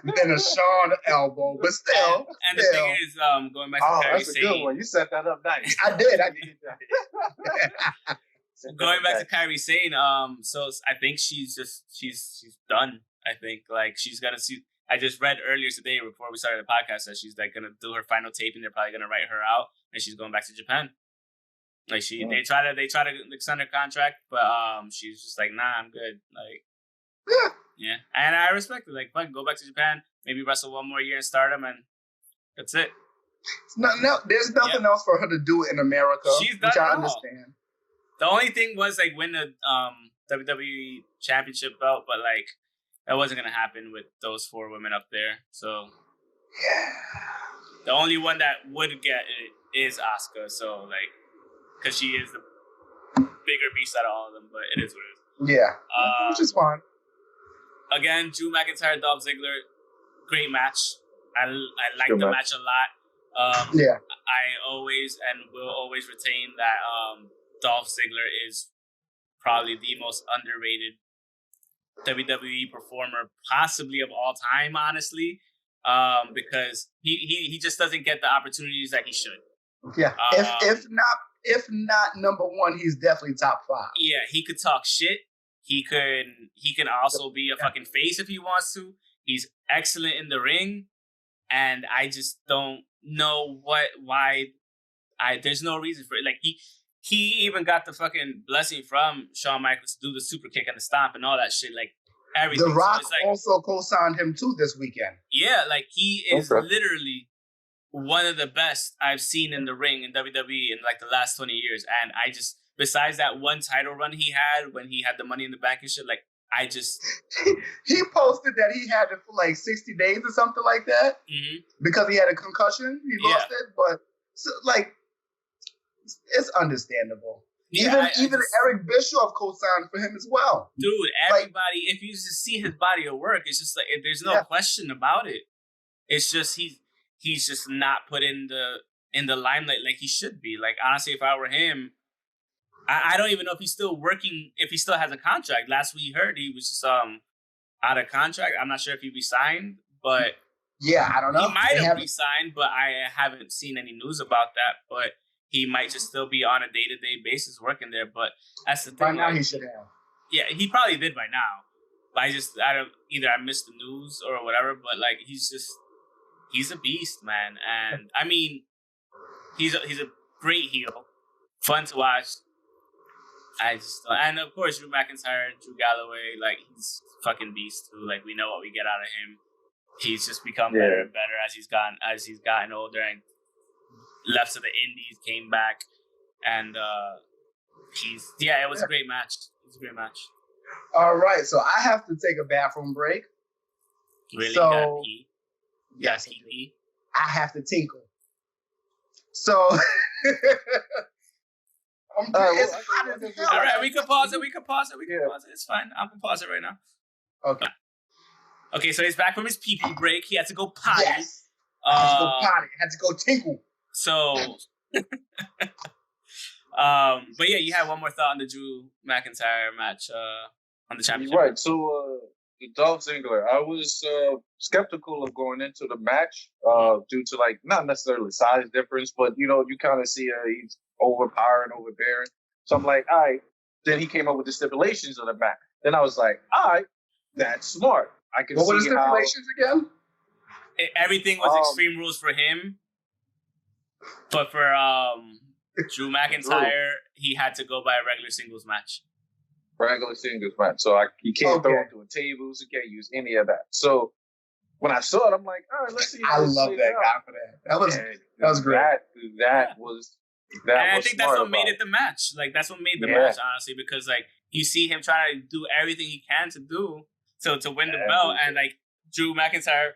than a Shawn elbow. But still, the thing is, going back to Kairi that's Sane. a good one. You set that up nice. I did. Going back to Kairi Sane, so I think she's done. I think like she's gonna see. I just read earlier today before we started the podcast that she's like gonna do her final taping. They're probably gonna write her out, and she's going back to Japan. Like they try to extend her contract, but she's just like, nah, I'm good. Like, yeah, and I respect it. Like, fine, go back to Japan, maybe wrestle one more year in Stardom, and that's it. No, there's nothing else for her to do in America. She's done which I understand. The only thing was like win the WWE Championship belt, but like that wasn't gonna happen with those 4 women up there. So yeah, the only one that would get it is Asuka. So like. Because she is the bigger beast out of all of them, but it is what it is. Yeah, which is fine. Again, Drew McIntyre, Dolph Ziggler, great match. I like the match a lot. I always and will always retain that Dolph Ziggler is probably the most underrated WWE performer possibly of all time, honestly, because he just doesn't get the opportunities that he should. Yeah, if not number 1, he's definitely top 5. Yeah, he could talk shit. He can also be a fucking face if he wants to. He's excellent in the ring, and I just don't know why. There's no reason for it. Like he even got the fucking blessing from Shawn Michaels to do the super kick and the stomp and all that shit. Like everything. The Rock also co-signed him too this weekend. Yeah, like he is literally one of the best I've seen in the ring in WWE in like the last 20 years. And I just, besides that one title run he had when he had the Money in the Bank and shit, like I just... he posted that he had it for like 60 days or something like that because he had a concussion. He lost it, but so, like, it's understandable. Yeah, even Eric Bischoff co-signed for him as well. Dude, everybody, if you just see his body of work, it's just like, there's no question about it. It's just, he's just not put in the limelight like he should be. Like, honestly, if I were him, I don't even know if he's still working, if he still has a contract. Last we heard, he was just out of contract. I'm not sure if he resigned, but yeah, I don't know. He might have resigned, but I haven't seen any news about that. But he might just still be on a day-to-day basis working there. But that's the thing. By now, he should have. Yeah, he probably did by now. But I missed the news or whatever. But like, he's a beast, man. And I mean, he's a great heel, fun to watch. And of course, Drew McIntyre, Drew Galloway, like he's a fucking beast too. Like we know what we get out of him. He's just become better and better as he's gotten older and left to the Indies, came back, and it was a great match. It was a great match. All right, so I have to take a bathroom break. Really? So, you gotta pee? Yes, I have to tinkle. So. All right, we can pause it. It's fine. I'm gonna pause it right now. Okay, so he's back from his pee-pee break. He had to go potty. Yes. Had to go potty. Had to go tinkle. So, but yeah, you had one more thought on the Drew McIntyre match on the championship. Right. So, the Dolph Ziggler, I was skeptical of going into the match due to like not necessarily size difference, but you kind of see he's overpowering, overbearing. So I'm like, all right. Then he came up with the stipulations of the match. Then I was like, all right, that's smart. I can see what were the stipulations again? Everything was Extreme Rules for him, but for Drew McIntyre, he had to go by a regular singles match. Regular singles match. So he can't throw him to a table. He can't use any of that. So when I saw it, I'm like, all right, let's see. I love that guy for that. That was great. That was. And I think that's what made it the match. Like that's what made the match, honestly, because like you see him trying to do everything he can to win the belt, and like Drew McIntyre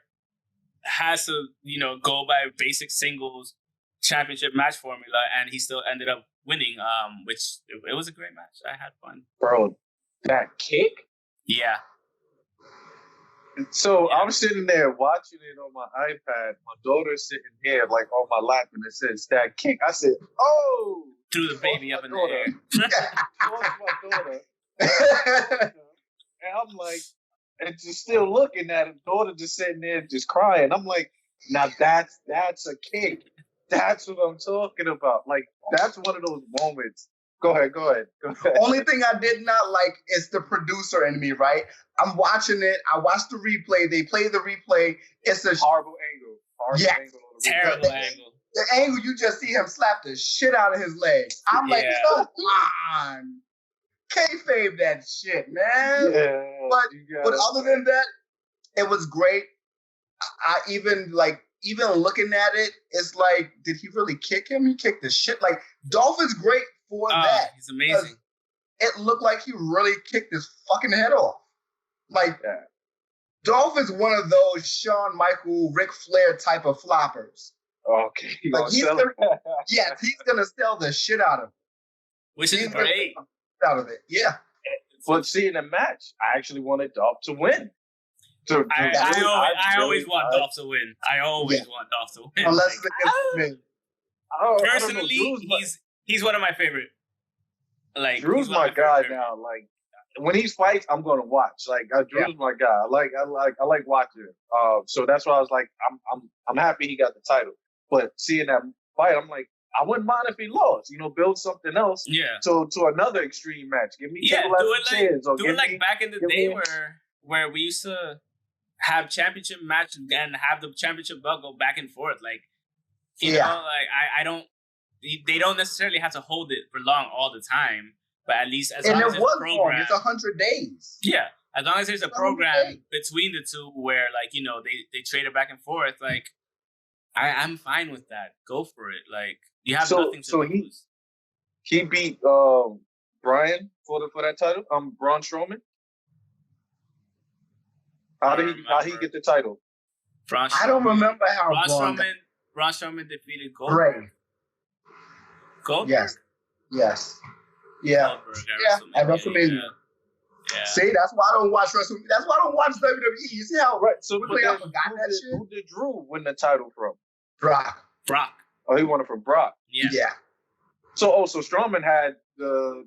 has to go by basic singles championship match formula, and he still ended up winning. Which it was a great match. I had fun, bro. That kick, yeah. So I'm sitting there watching it on my iPad. My daughter's sitting here like on my lap, and it says that kick. I said, "Oh, Threw the baby up in the air. My daughter. And I'm like, and just still looking at her daughter just sitting there just crying. I'm like, now that's a kick. That's what I'm talking about. Like, that's one of those moments. Go ahead. Only thing I did not like is the producer in me, right? I'm watching it. I watched the replay. They play the replay. It's a horrible angle. Terrible angle. The angle, you just see him slap the shit out of his legs. I'm like, come on. Kayfabe that shit, man. Yeah, but other than that, it was great. I even looking at it, it's like, did he really kick him? He kicked the shit. Like, Dolph is great for that. He's amazing. It looked like he really kicked his fucking head off. Like, Dolph is one of those Shawn Michael, Ric Flair type of floppers. Okay. He's gonna sell the shit out of it. Which is great. Out of it, yeah. But seeing the match, I actually wanted Dolph to win. I always want Dolph to win. I always want Dolph to win. Unless it's against me. Personally, he's one of my favorite. Like, Drew's my guy now. Like, when he fights, I'm gonna watch. Like, Drew's my guy. I like watching. So that's why I was like, I'm happy he got the title. But seeing that fight, I'm like, I wouldn't mind if he lost. Build something else. Yeah. To another extreme match. Give me do it like back in the day where we used to have championship match and have the championship belt go back and forth. Like, you know, like I don't. They don't necessarily have to hold it for long all the time, but at least as long as there's a program, it's 100 days. Yeah, as long as there's a program between the two where, like, you know, they trade it back and forth. Like, I'm fine with that. Go for it. Like, you have nothing to lose. He beat Brian for that title. Braun Strowman. How did he get the title? I don't remember how Braun Strowman defeated Goldberg. Bray. Goldberg? Yes. Yeah. At WrestleMania. Yeah. See, that's why I don't watch WrestleMania. That's why I don't watch WWE. You see how quickly I forgot that shit? Who did Drew win the title from? Brock. Oh, he won it from Brock. Yeah. So Strowman had the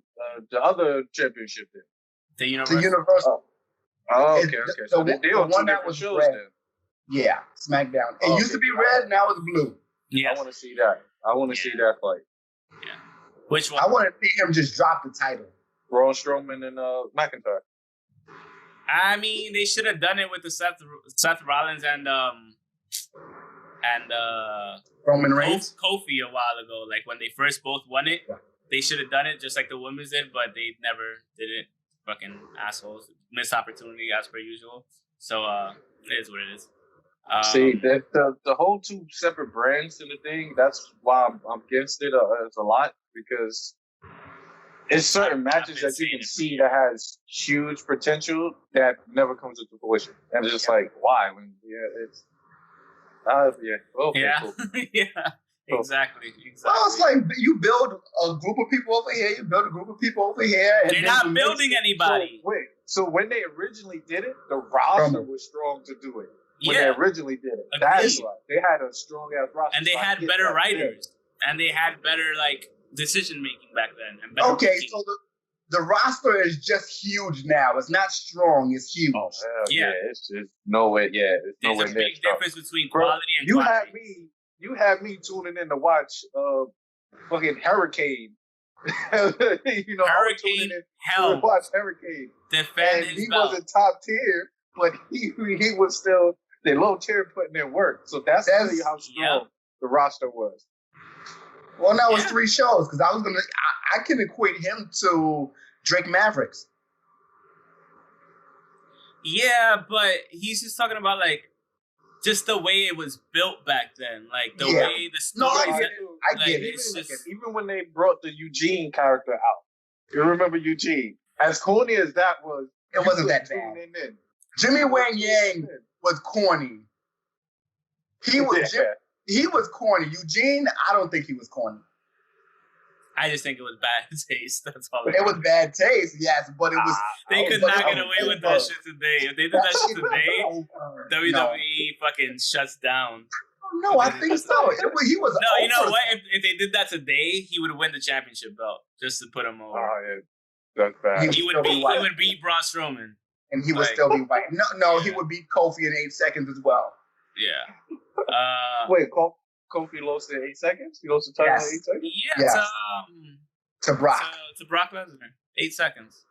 other championship then. The Universal. Oh, okay. So they the one that was red. Then. Yeah, SmackDown. It used to be red, now it's blue. Yeah. I want to see that. I want to see that fight. Yeah. Which one? I want to see him just drop the title. Braun Strowman and McIntyre. I mean, they should have done it with the Seth Rollins and Roman Reigns, Kofi a while ago. Like, when they first both won it, they should have done it just like the women's did, but they never did it. Fucking assholes. Missed opportunity as per usual. So it is what it is. See, the whole two separate brands in the thing, that's why I'm against it a lot, because it's certain matches that you can see that has huge potential that never comes into fruition. And it's just like, why? Cool. Yeah, exactly. Well, it's like you build a group of people over here, you build a group of people over here. And they're not building anybody. So when they originally did it, the roster was strong to do it. When they originally did it. That's why. They had a strong ass roster. And they had better writers. And they had better, like, decision making back then. And so the roster is just huge now. It's not strong, it's huge. Oh, it's just nowhere. Yeah, it's there's nowhere a big difference between quality and quantity. You had me tuning in to watch fucking Hurricane. Hurricane Hell. Watch Hurricane. Defend his belt. Wasn't top tier, but he was still the low tier putting in work. So that's really how strong the roster was. Well, that was 3 shows, because I can equate him to Drake Mavericks. Yeah, but he's just talking about, like, just the way it was built back then, like the way the stories. I get it. Even when they brought the Eugene character out, you remember Eugene? As corny as that was, it wasn't that bad. Jimmy Wang Yang was corny. He was corny. Eugene, I don't think he was corny. I just think it was bad taste. That's all. It was bad taste, yes, but it was. They could not get away with that shit today. If they did that shit today, WWE fucking shuts down. No, I think so. He was. No, you know what? If they did that today, he would win the championship belt just to put him over. Oh yeah, that's bad. He would beat Braun Strowman, and he would still be white. No, he would beat Kofi in 8 seconds as well. Yeah. Wait, Kofi lost in 8 seconds. He lost the title in 8 seconds. Yeah. To Brock. To Brock Lesnar. 8 seconds.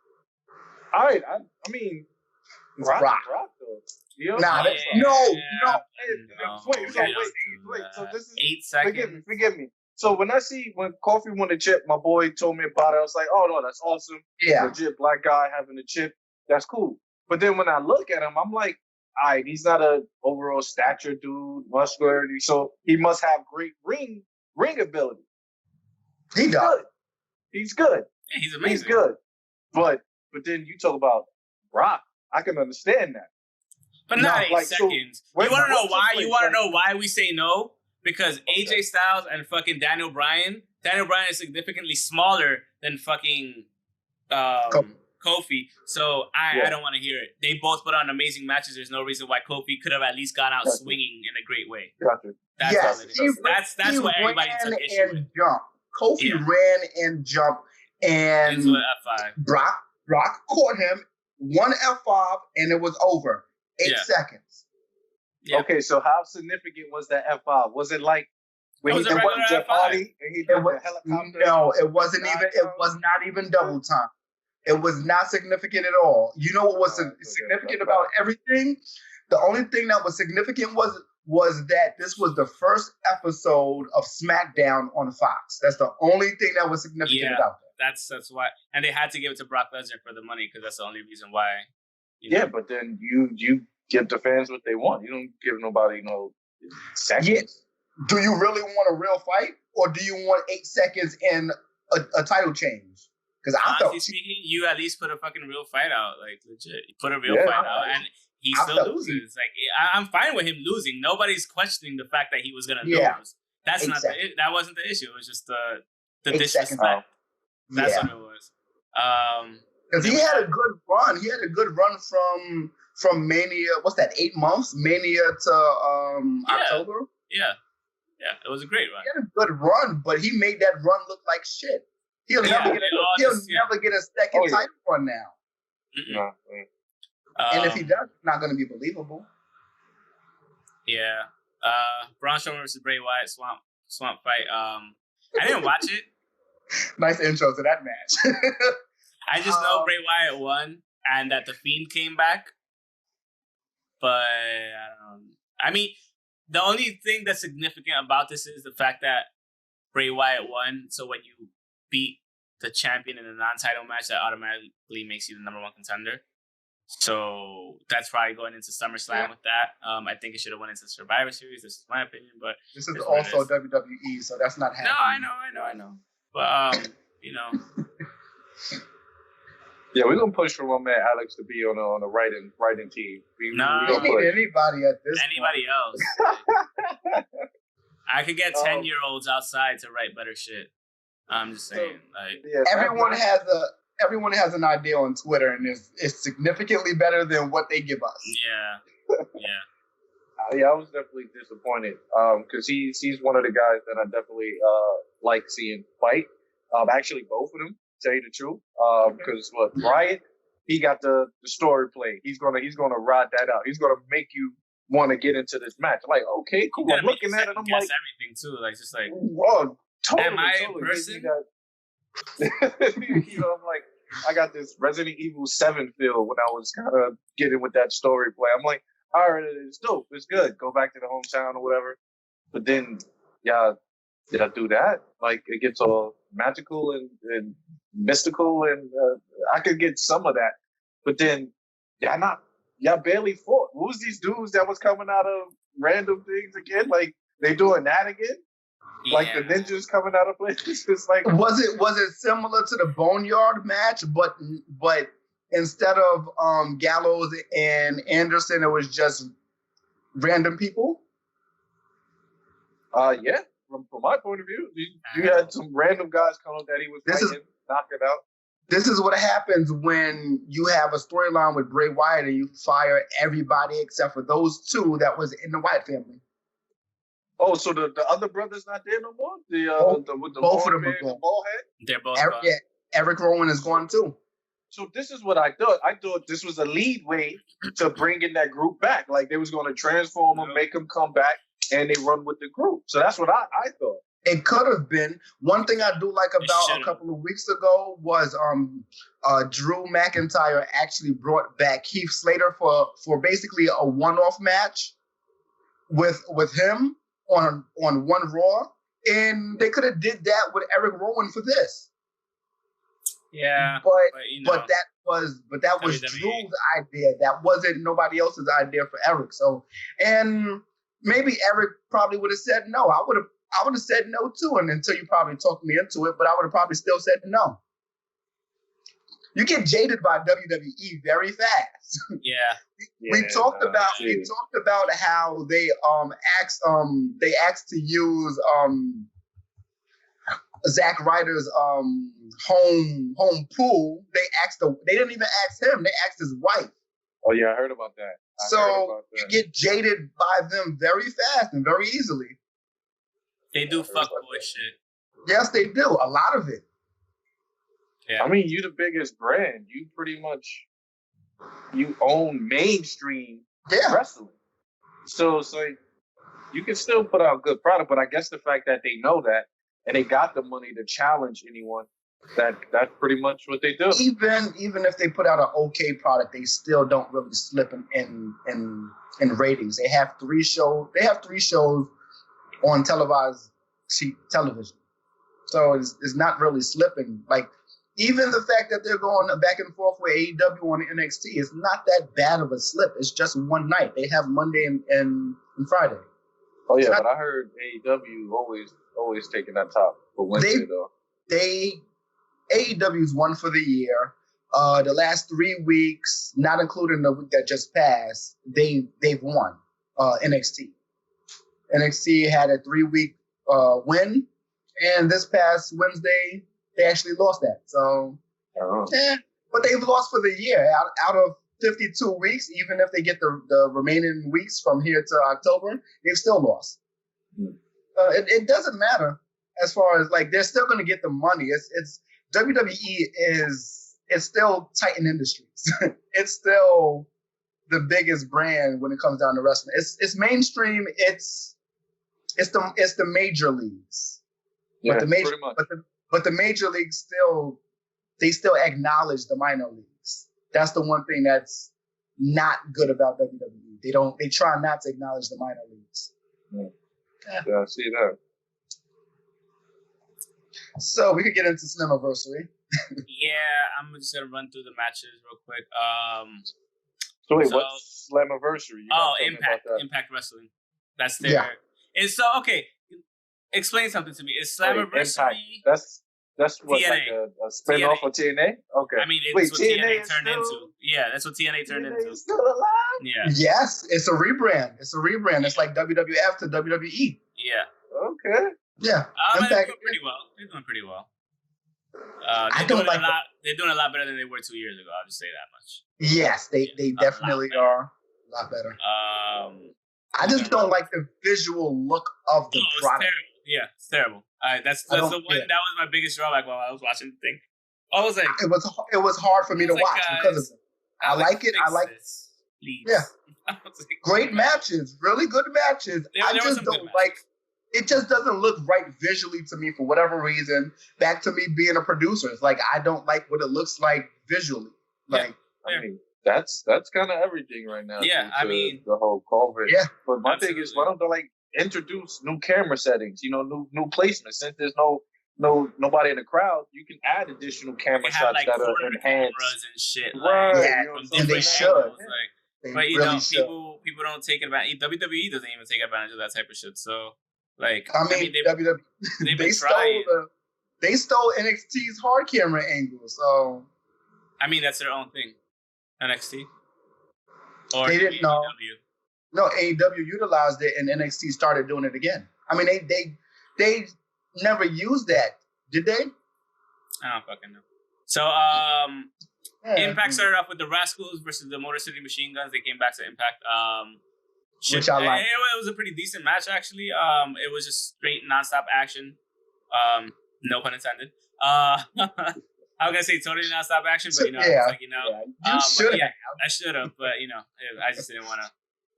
All right. I mean, Brock though. No. Wait. So this is 8 seconds. Forgive me. So when Kofi won the chip, my boy told me about it. I was like, oh no, that's awesome. Yeah. Legit black guy having a chip. That's cool. But then when I look at him, I'm like, all right, he's not a overall stature dude, muscular. So he must have great ring ability. He does. He's good. Yeah, he's amazing. He's good. But then you talk about Brock. I can understand that. But not 8 seconds. So, you want to know why? You want to know why we say no? Because AJ Styles and fucking Daniel Bryan is significantly smaller than fucking Kofi. So I don't want to hear it. They both put on amazing matches. There's no reason why Kofi could have at least gone out swinging in a great way. Gotcha. That's all it is. That's what everybody took issue with. Kofi ran and jumped, and into an F5. Brock caught him, one F5, and it was over. 8 seconds. Yeah. Okay, so how significant was that F5? Was it like when he did Jeff Hardy and he did the helicopter? No, it wasn't even. It was not even double time. It was not significant at all. You know what was significant about everything? The only thing that was significant was that this was the first episode of SmackDown on Fox. That's the only thing that was significant about that. That's why, and they had to give it to Brock Lesnar for the money because that's the only reason why. Yeah, but then you give the fans what they want. You don't give nobody seconds. Yeah. Do you really want a real fight, or do you want 8 seconds in a title change? Because honestly speaking, you at least put a fucking real fight out, like legit. You put a real fight out, and he still loses. Like I'm fine with him losing. Nobody's questioning the fact that he was gonna lose. That's not that wasn't the issue. It was just the disrespect. That's what it was. Because he had a good run. He had a good run from Mania. What's that? 8 months? Mania to October. Yeah, it was a great run. He had a good run, but he made that run look like shit. He'll never get a second title run now. And if he does, it's not going to be believable. Yeah. Braun Strowman versus Bray Wyatt swamp fight. I didn't watch it. Nice intro to that match. I just know Bray Wyatt won and that The Fiend came back. But I mean, the only thing that's significant about this is the fact that Bray Wyatt won. So when you beat the champion in a non-title match, that automatically makes you the number one contender. So that's probably going into SummerSlam with that. I think it should have went into Survivor Series. This is my opinion, but this is also WWE, so that's not happening. No, I know. But yeah, we're gonna push for my man Alex to be on a writing team. We don't need anybody at this. Anybody else? I could get 10-year-olds outside to write better shit. I'm just saying, everyone has an idea on Twitter, and it's significantly better than what they give us. Yeah, I was definitely disappointed because he's one of the guys that I definitely like seeing fight. Actually, both of them, to tell you the truth. Because Riot, he got the story play. He's gonna ride that out. He's gonna make you want to get into this match. I'm like, okay, cool. I'm looking at it. I'm like, everything too. Like just like, whoa, totally. Am I a person? I'm like, I got this Resident Evil 7 feel when I was kind of getting with that story play. I'm like, all right, it's dope. It's good. Go back to the hometown or whatever. But then, did I do that? Like, it gets all magical and mystical, and I could get some of that. But then, y'all barely fought. What was these dudes that was coming out of random things again? Like, they doing that again? Like the ninjas coming out of places? It's like, was it similar to the Boneyard match, but instead of Gallows and Anderson, it was just random people? Yeah. From my point of view, you had some random guys come up that he was knocking out. This is what happens when you have a storyline with Bray Wyatt and you fire everybody except for those two that was in the Wyatt family. Oh, so the other brother's not there no more? With the both of long them are beard, the gone. bald head? They're both gone. Yeah, Eric Rowan is gone too. So this is what I thought. I thought this was a lead way to bringing that group back. Like they was going to transform them, make them come back, and they run with the group. So that's what I thought. It could have been. One thing I do like about a couple of weeks ago was Drew McIntyre actually brought back Heath Slater for basically a one-off match with him on one Raw, and they could have did that with Eric Rowan for this. Yeah, but that was Drew's idea. That wasn't nobody else's idea for Eric. So, and maybe Eric probably would have said no. I would have said no too, and until you probably talked me into it, but I would have probably still said no. You get jaded by WWE very fast. Yeah. We talked about how they asked to use Zack Ryder's home pool. They didn't even ask him. They asked his wife. Oh yeah, I heard about that. You get jaded by them very fast and very easily. They do fuckboy shit. Yes, they do. A lot of it. Yeah. I mean, you the biggest brand. You pretty much you own mainstream wrestling. So it's like you can still put out good product, but I guess the fact that they know that and they got the money to challenge anyone, that's pretty much what they do. Even if they put out an okay product, they still don't really slip in ratings. They have three shows. They have 3 shows on televised television, so it's not really slipping. Like even the fact that they're going back and forth with AEW on NXT is not that bad of a slip. It's just one night. They have Monday and Friday. Oh yeah, but I heard AEW always taking that top for Wednesday though. AEW's won for the year. The last 3 weeks, not including the week that just passed, they've won. NXT. NXT had a 3-week win, and this past Wednesday they actually lost that. So, but they've lost for the year. Out of 52 weeks, even if they get the remaining weeks from here to October, they've still lost. It doesn't matter as far as like they're still going to get the money. It's WWE is still Titan Industries. It's still the biggest brand when it comes down to wrestling. It's mainstream. It's the major leagues. Yeah, but the major leagues still acknowledge the minor leagues. That's the one thing that's not good about WWE. They try not to acknowledge the minor leagues. Yeah, I see that. So we could get into Slammiversary. Yeah, I'm just gonna run through the matches real quick. So wait, what's Slammiversary? Impact Wrestling. That's their. Yeah. It's so okay. Explain something to me. Is Slammiversary? That's what TNA. Like a spin-off of TNA? Okay. I mean, it's what TNA turned into. Yeah, that's what TNA turned into. Is still alive? Yeah. Yes, it's a rebrand. It's like WWF to WWE. Yeah. Okay. Yeah. They're doing pretty well. They're doing a lot better than they were 2 years ago. I'll just say that much. Yes, they definitely are a lot better. I just don't like the visual look of the product. Terrible. Yeah, it's terrible. That's the one. That was my biggest drawback while I was watching the thing. I was like, it was hard for me to watch because of it. I like it. I like this, please. Yeah. Great matches, really good matches. I just don't like. It just doesn't look right visually to me for whatever reason. Back to me being a producer, it's like I don't like what it looks like visually. Like, I mean, that's kind of everything right now. Yeah, I mean the whole COVID. Yeah, but my thing is, why don't they like introduce new camera settings? You know, new placements. Since there's nobody in the crowd, you can add additional camera shots that are enhanced cameras and shit. Right, yeah, and they should. But you know, people don't take advantage. WWE doesn't even take advantage of that type of shit. So, like, I mean they stole NXT's hard camera angle. So, I mean, that's their own thing. NXT. Or they didn't know. No, AEW utilized it, and NXT started doing it again. I mean, they never used that, did they? I don't fucking know. So, Impact started off with the Rascals versus the Motor City Machine Guns. They came back to Impact. which I like. It was a pretty decent match, actually. It was just straight nonstop action. No pun intended. I was gonna say totally nonstop action, but You should have. I should have, but I just didn't want to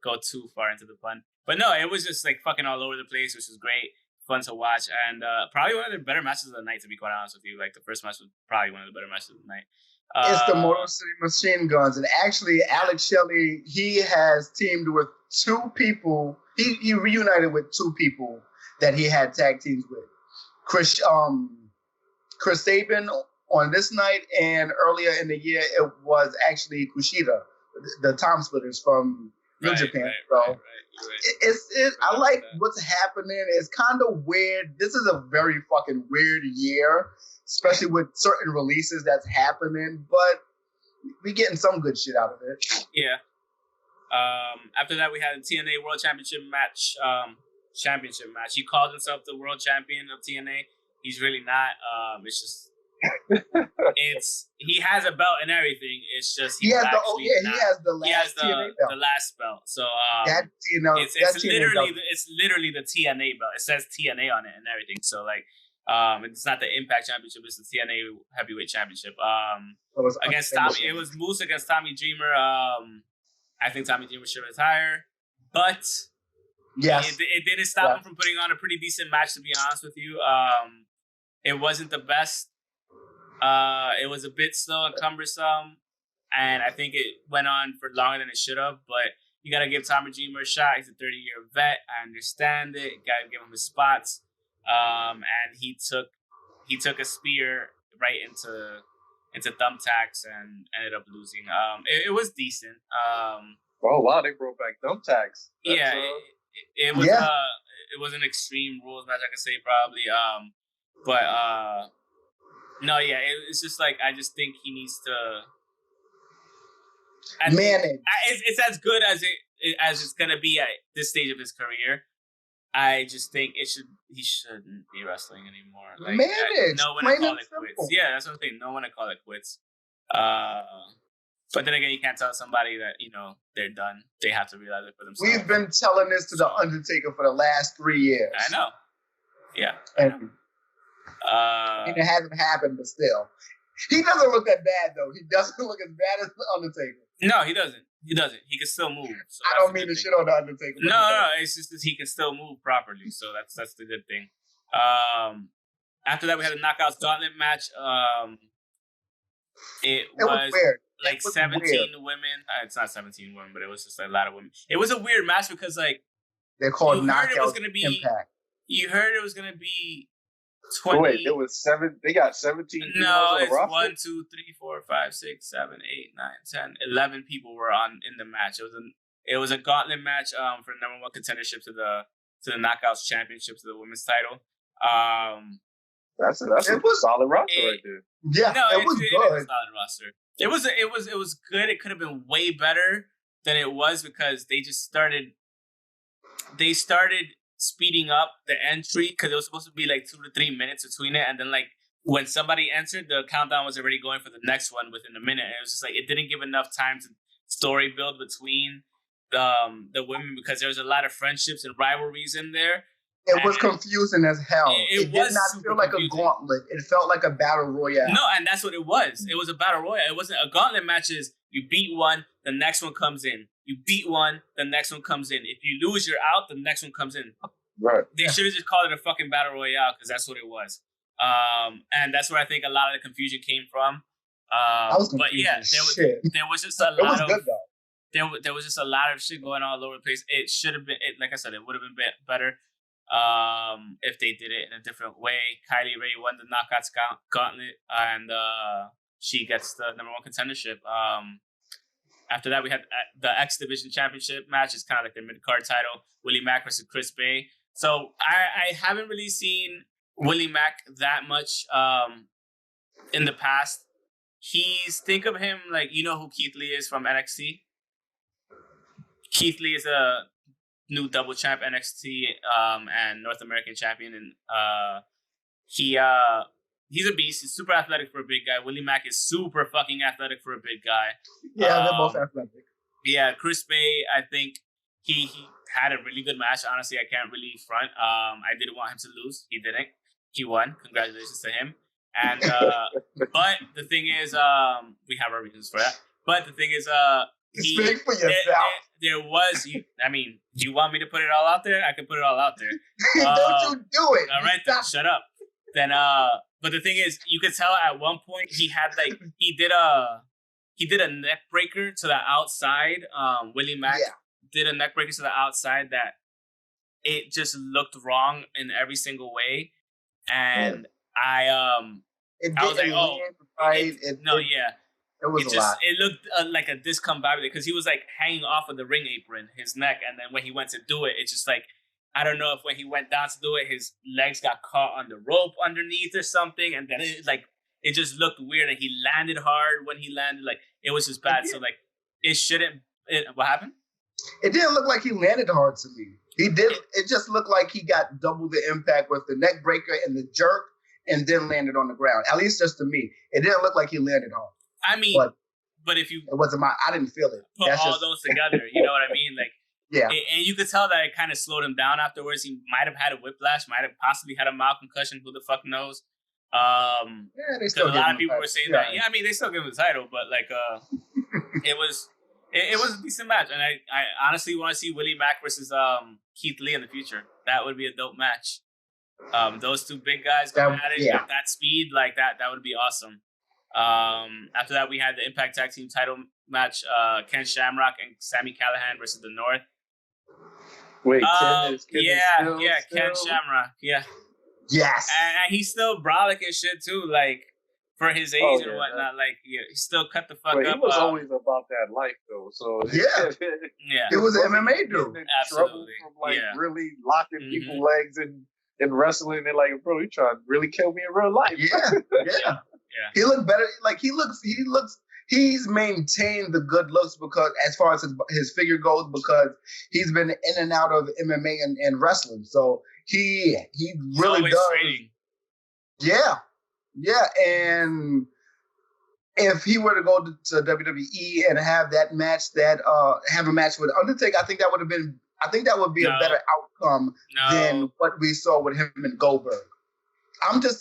go too far into the pun. But no, it was just like fucking all over the place, which was great, fun to watch, and probably one of the better matches of the night. To be quite honest with you, like the first match was probably one of the better matches of the night. It's the Motor City Machine Guns, and actually, Alex Shelley, he has teamed with two people. He reunited with two people that he had tag teams with. Chris Sabin on this night, and earlier in the year, it was actually Kushida, the Time Splitters from New Japan. Right. I like what's happening. It's kind of weird. This is a very fucking weird year, especially with certain releases that's happening, but we getting some good shit out of it. Yeah. After that, we had a TNA World Championship match. He called himself the World Champion of TNA. He's really not. It's just he has a belt and everything. It's just he has the last belt. So it's literally the TNA belt. It says TNA on it and everything. So like it's not the Impact Championship. It's the TNA Heavyweight Championship. Against Tommy, it was Moose against Tommy Dreamer. I think Tommy Dreamer should retire, but it didn't stop him from putting on a pretty decent match. To be honest with you, it wasn't the best. It was a bit slow and cumbersome, and I think it went on for longer than it should have. But you got to give Tommy Dreamer a shot. He's a 30-year vet. I understand it. Got to give him his spots. And he took a spear right into thumbtacks and ended up losing. It was decent. Oh wow, they brought back thumbtacks. It was an Extreme Rules match, I could say probably. No, yeah, it's just like I just think he needs to manage. It's as good as it's gonna be at this stage of his career. I just think he shouldn't be wrestling anymore. Like, manage. No one to call it quits. Yeah, that's what I'm saying. No one to call it quits. But then again, you can't tell somebody that they're done. They have to realize it for themselves. We've been telling this to the Undertaker for the last 3 years. I know. Yeah. And it hasn't happened, but still. He doesn't look that bad, though. He doesn't look as bad as the Undertaker. No, he doesn't. He can still move. So I don't mean to shit on the Undertaker. No, it's just that he can still move properly. So that's the good thing. After that, we had a Knockouts Gauntlet match. It was weird. Like 17 women. It's not 17 women, but it was just a lot of women. It was a weird match because they're called Knockouts Impact. You heard it was going to be 20. Wait, it was 7. They got 17 people on the roster? 1, 2, 3, 4, 5, 6, 7, 8, 9, 10, 11 people were in the match. It was a gauntlet match for the number one contendership to the Knockouts Championship, to the women's title. That's a solid roster right there. Yeah, it was good. It was a solid roster. It was good. It could have been way better than it was because they started speeding up the entry because it was supposed to be like 2 to 3 minutes between it, and then like when somebody entered, the countdown was already going for the next one within a minute. And it was just like it didn't give enough time to story build between the women because there was a lot of friendships and rivalries in there. It was confusing as hell. It did not feel like a gauntlet. It felt like a battle royale. No, and that's what it was. It was a battle royale. It wasn't a gauntlet match. You beat one, the next one comes in. You beat one, the next one comes in. If you lose, you're out. The next one comes in. Right. They should have just called it a fucking battle royale because that's what it was. And that's where I think a lot of the confusion came from. But yeah, there was just a lot of. Good, though. There was just a lot of shit going on all over the place. It should have been, like I said, it would have been better if they did it in a different way. Kylie Ray won the Knockouts Gauntlet, and she gets the number one contendership. After that, we had the X Division Championship match. It's kind of like their mid-card title. Willie Mack versus Chris Bay. So I haven't really seen Willie Mack that much in the past. Think of him like, you know who Keith Lee is from NXT? Keith Lee is a new double champ NXT and North American champion. And he's a beast. He's super athletic for a big guy. Willie Mack is super fucking athletic for a big guy. Yeah, they're both athletic. Yeah, Chris Bay, I think had a really good match. Honestly, I can't really front. I didn't want him to lose. He didn't. He won. Congratulations to him. And but the thing is, we have our reasons for that. But the thing is, speak for yourself. There was. I mean, do you want me to put it all out there? I can put it all out there. Don't you do it? All right, then, shut up. Then, but the thing is, you could tell at one point he had like he did a neck breaker to the outside. Willie Mack did a neck breaker to the outside that it just looked wrong in every single way, and I was like, oh, it was a lot. It looked like a discombobulated because he was like hanging off of the ring apron, his neck, and then when he went to do it, it's just like I don't know if when he went down to do it, his legs got caught on the rope underneath or something, and then it just looked weird, and he landed hard when he landed, like it was just bad. So like it shouldn't. What happened? It didn't look like he landed hard to me. He did. It just looked like he got double the impact with the neck breaker and the jerk, and then landed on the ground. At least just to me, it didn't look like he landed hard. I mean, but if you it wasn't I didn't feel it. Put those together, you know what I mean? Like, yeah. And you could tell that it kind of slowed him down afterwards. He might have had a whiplash, might have possibly had a mild concussion. Who the fuck knows? They still. A lot of people were saying that. Yeah, I mean, they still give him the title, but like, it was a decent match, and I honestly want to see Willie Mack versus Keith Lee in the future. That would be a dope match. Those two big guys going at it with that speed, like that would be awesome. After that, we had the Impact Tag Team title match, Ken Shamrock and Sami Callihan versus the North. Wait, Ken Ken Shamrock, yeah. Yes. And he's still brolic and shit, too, like, for his age and whatnot. Like, he still cut the fuck up. He was always about that life, though, so... Yeah. He was an MMA dude. Absolutely. From, really locking people's legs and wrestling. They're like, bro, you trying to really kill me in real life. Yeah. He looked better. Like he's maintained the good looks because as far as his figure goes, because he's been in and out of MMA and wrestling. So he really does. Training. Yeah. And if he were to go to WWE and have that match, have a match with Undertaker, I think that would be a better outcome than what we saw with him and Goldberg. I agree.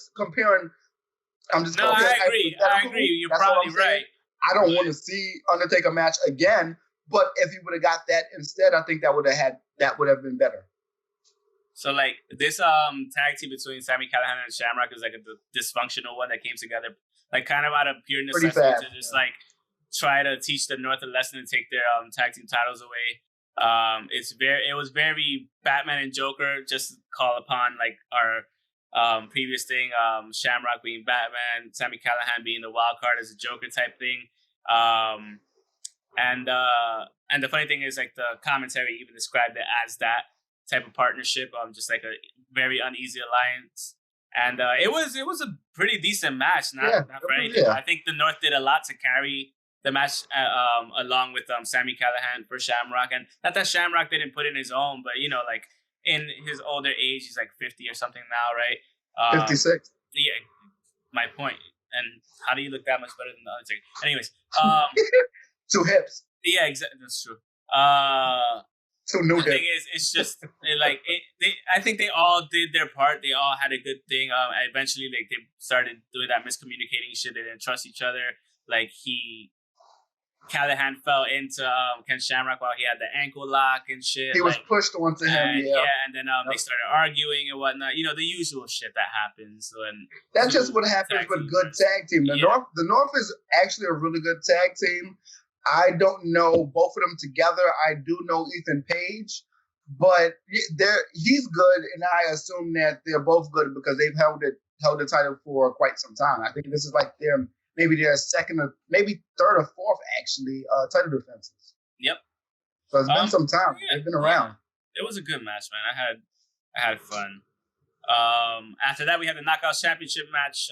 You're probably right. I don't want to see Undertaker match again, but if he would have got that instead, I think that would have been better. So like this tag team between Sami Callihan and Shamrock is like a dysfunctional one that came together, like kind of out of pure necessity to just like try to teach the North a lesson and take their tag team titles away. It was very Batman and Joker, just to call upon like our previous thing, Shamrock being Batman, Sami Callihan being the wild card as a Joker type thing. And the funny thing is, like, the commentary even described it as that type of partnership, just like a very uneasy alliance. And it was a pretty decent match, not for anything. Yeah. I think the North did a lot to carry the match along with Sami Callihan for Shamrock. And not that Shamrock didn't put in his own, but, you know, like, in his older age, he's like 50 or something now, right? 56. Yeah, my point. And how do you look that much better than the Undertaker? Anyways, 2 hips. Yeah, exactly. That's true. So no. The thing is, it's just I think they all did their part. They all had a good thing. Eventually, like they started doing that miscommunicating shit. They didn't trust each other. Like Callihan fell into Ken Shamrock while he had the ankle lock and shit. He was pushed onto him, and then they started arguing and whatnot. You know, the usual shit that happens. And that's just what happens with good tag team. The North is actually a really good tag team. I don't know both of them together. I do know Ethan Page, but he's good, and I assume that they're both good because they've held the title for quite some time. I think this is like their second or maybe third or fourth actually title defenses. Yep. So it's been some time. Yeah, they've been around. It was a good match, man. I had fun. After that, we had the Knockouts Championship match.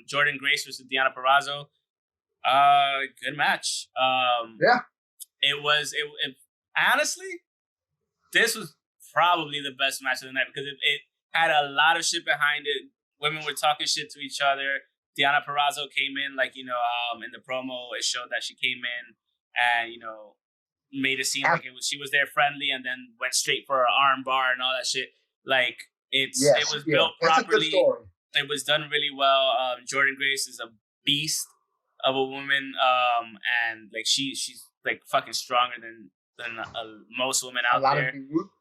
Jordan Grace versus Deonna Purrazzo. Good match. It was. Honestly, this was probably the best match of the night because it had a lot of shit behind it. Women were talking shit to each other. Deonna Purrazzo came in, like, you know, in the promo, it showed that she came in and, you know, made it seem like she was there friendly and then went straight for her arm bar and all that shit. Like it was built properly. It was done really well. Jordynne Grace is a beast of a woman, and like she's like fucking stronger than most women out there.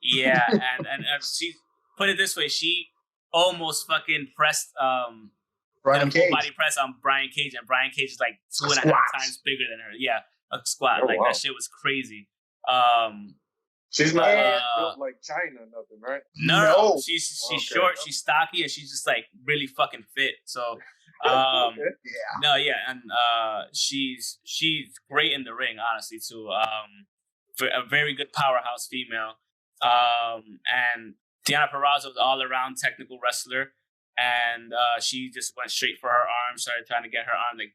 Yeah, and she put it this way, she almost fucking pressed did a full body press on Brian Cage, and Brian Cage is like 2.5 times bigger than her. Yeah, a squat. That shit was crazy. She's not built like China or nothing, right? No. She's short, she's stocky, and she's just like really fucking fit. So and she's great in the ring, honestly, too. A very good powerhouse female. And Deonna Purrazzo was all around technical wrestler, and she just went straight for her arm, started trying to get her arm. Like,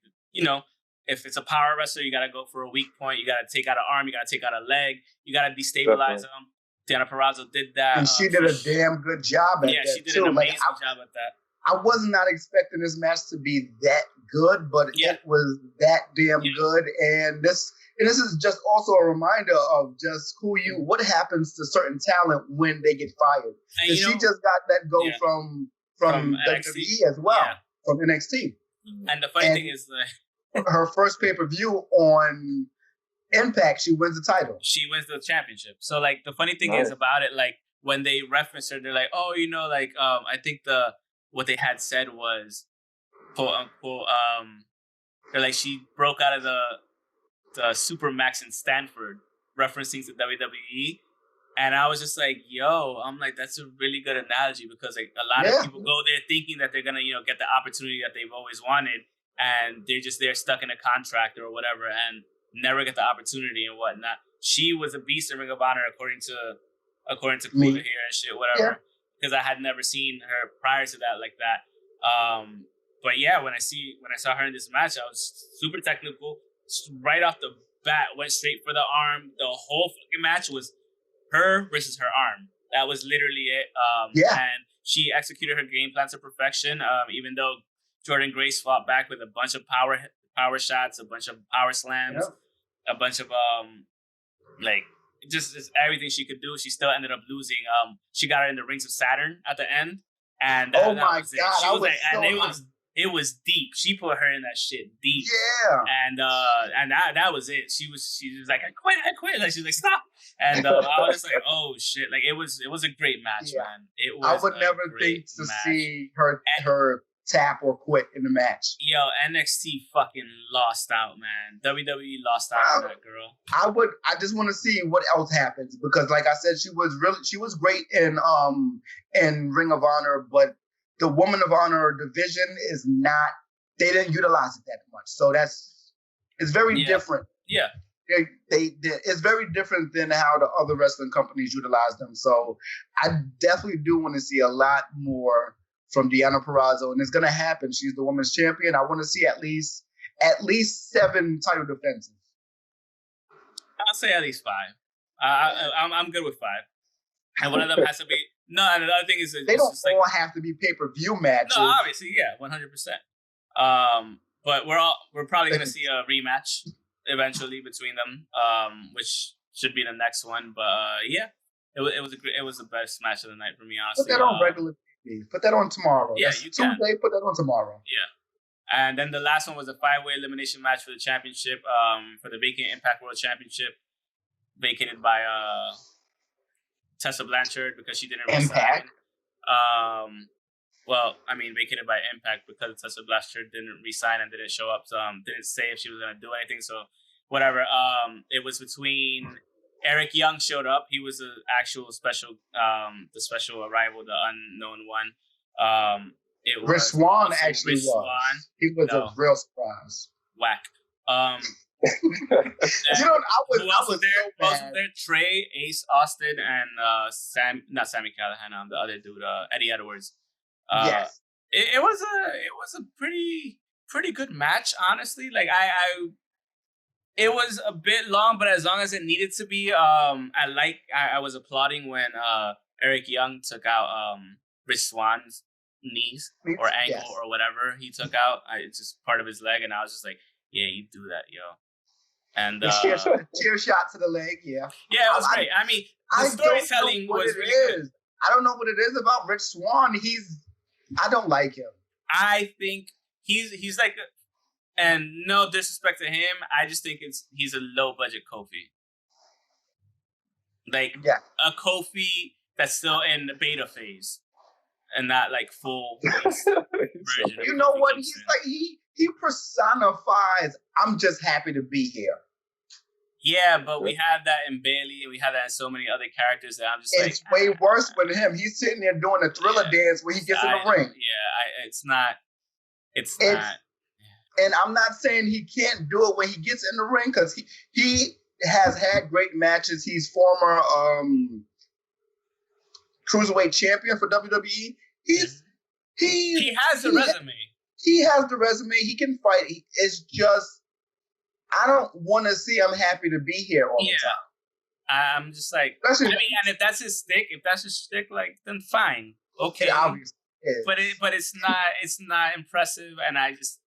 if it's a power wrestler, you got to go for a weak point. You got to take out an arm. You got to take out a leg. You got to destabilize them. Deonna Purrazzo did that. And she did a damn good job at that, she did an amazing job at that. I was not expecting this match to be that good, but it was that damn good. And this is just also a reminder of just what happens to certain talent when they get fired. And she just got that go from WWE as well, from NXT. And the funny thing is, her first pay-per-view on Impact, she wins the title. She wins the championship. So, like, the funny thing is about it, like, when they reference her, they're like, oh, I think what they had said was, quote unquote, they're like, she broke out of the Supermax in Stanford, referencing to WWE. And I was just like, I'm like, that's a really good analogy, because like a lot of people go there thinking that they're gonna, get the opportunity that they've always wanted, and they're stuck in a contract or whatever and never get the opportunity and whatnot. She was a beast in Ring of Honor according to Kuda here and shit, whatever. Because I had never seen her prior to that like that. But yeah, when I saw her in this match, I was super technical. Right off the bat, went straight for the arm. The whole fucking match was her versus her arm. That was literally it. And she executed her game plan to perfection. Even though Jordynne Grace fought back with a bunch of power shots, a bunch of power slams, a bunch of just everything she could do, she still ended up losing. She got her in the Rings of Saturn at the end, and that was it. She was like, and it was deep. She put her in that shit deep. Yeah. And that was it. She was like, I quit. Like, she was like, stop. And I was just like, oh shit. Like, it was a great match, man. It was. I would never think to see her tap or quit in the match. Yo, NXT fucking lost out, man. WWE lost out on that girl. I just want to see what else happens, because like I said, she was great in Ring of Honor, but the Woman of Honor division is not, they didn't utilize it that much. So it's very different. Yeah. It's very different than how the other wrestling companies utilize them. So I definitely do want to see a lot more from Deonna Purrazzo, and it's going to happen. She's the women's champion. I want to see at least 7 title defenses. I'll say at least 5. I'm good with 5. And one of them has to be. No, and another thing is they don't all have to be pay-per-view matches. No, obviously, 100%. But we're probably going to see a rematch eventually between them, which should be the next one. But it was the best match of the night for me, honestly. Put that on regular TV. Put that on tomorrow. Yeah, That's you can. Tuesday. Put that on tomorrow. Yeah. And then the last one was a 5-way elimination match for the championship, for the vacant Impact World Championship, vacated by Tessa Blanchard because she didn't resign. Vacated by Impact because Tessa Blanchard didn't resign and didn't show up. So didn't say if she was gonna do anything. So whatever. It was between Eric Young showed up. He was the actual special, the special arrival, the unknown one. It was Rich Swann actually was. He was a real surprise. Whack. I was there. So Was there Trey, Ace Austin, and not Sammy Callahan, the other dude, Eddie Edwards. Yes. It was a pretty good match, honestly. Like it was a bit long, but as long as it needed to be, I was applauding when Eric Young took out Rich Swann's knees or ankle or whatever he took out. It's just part of his leg, and I was just like, yeah, you do that, yo. And chair shot to the leg, yeah. Yeah, it was great. I mean, the storytelling was really good. I don't know what it is about Rich Swann. I don't like him. I think he's like, and no disrespect to him, I just think he's a low budget Kofi. Like a Kofi that's still in the beta phase and not like full version. You know what? He's like he personifies. I'm just happy to be here. Yeah, but we have that in Bailey, and we have that in so many other characters that I'm just it's way worse with him. He's sitting there doing a Thriller dance when he gets in the ring. Yeah, it's not. And I'm not saying he can't do it when he gets in the ring, because he has had great matches. He's former cruiserweight champion for WWE. He has the resume. He has the resume. He can fight. It's just, I don't want to see him happy to be here all the time. I'm just like, and if that's his shtick, like, then fine, okay. But it's not impressive, and I just,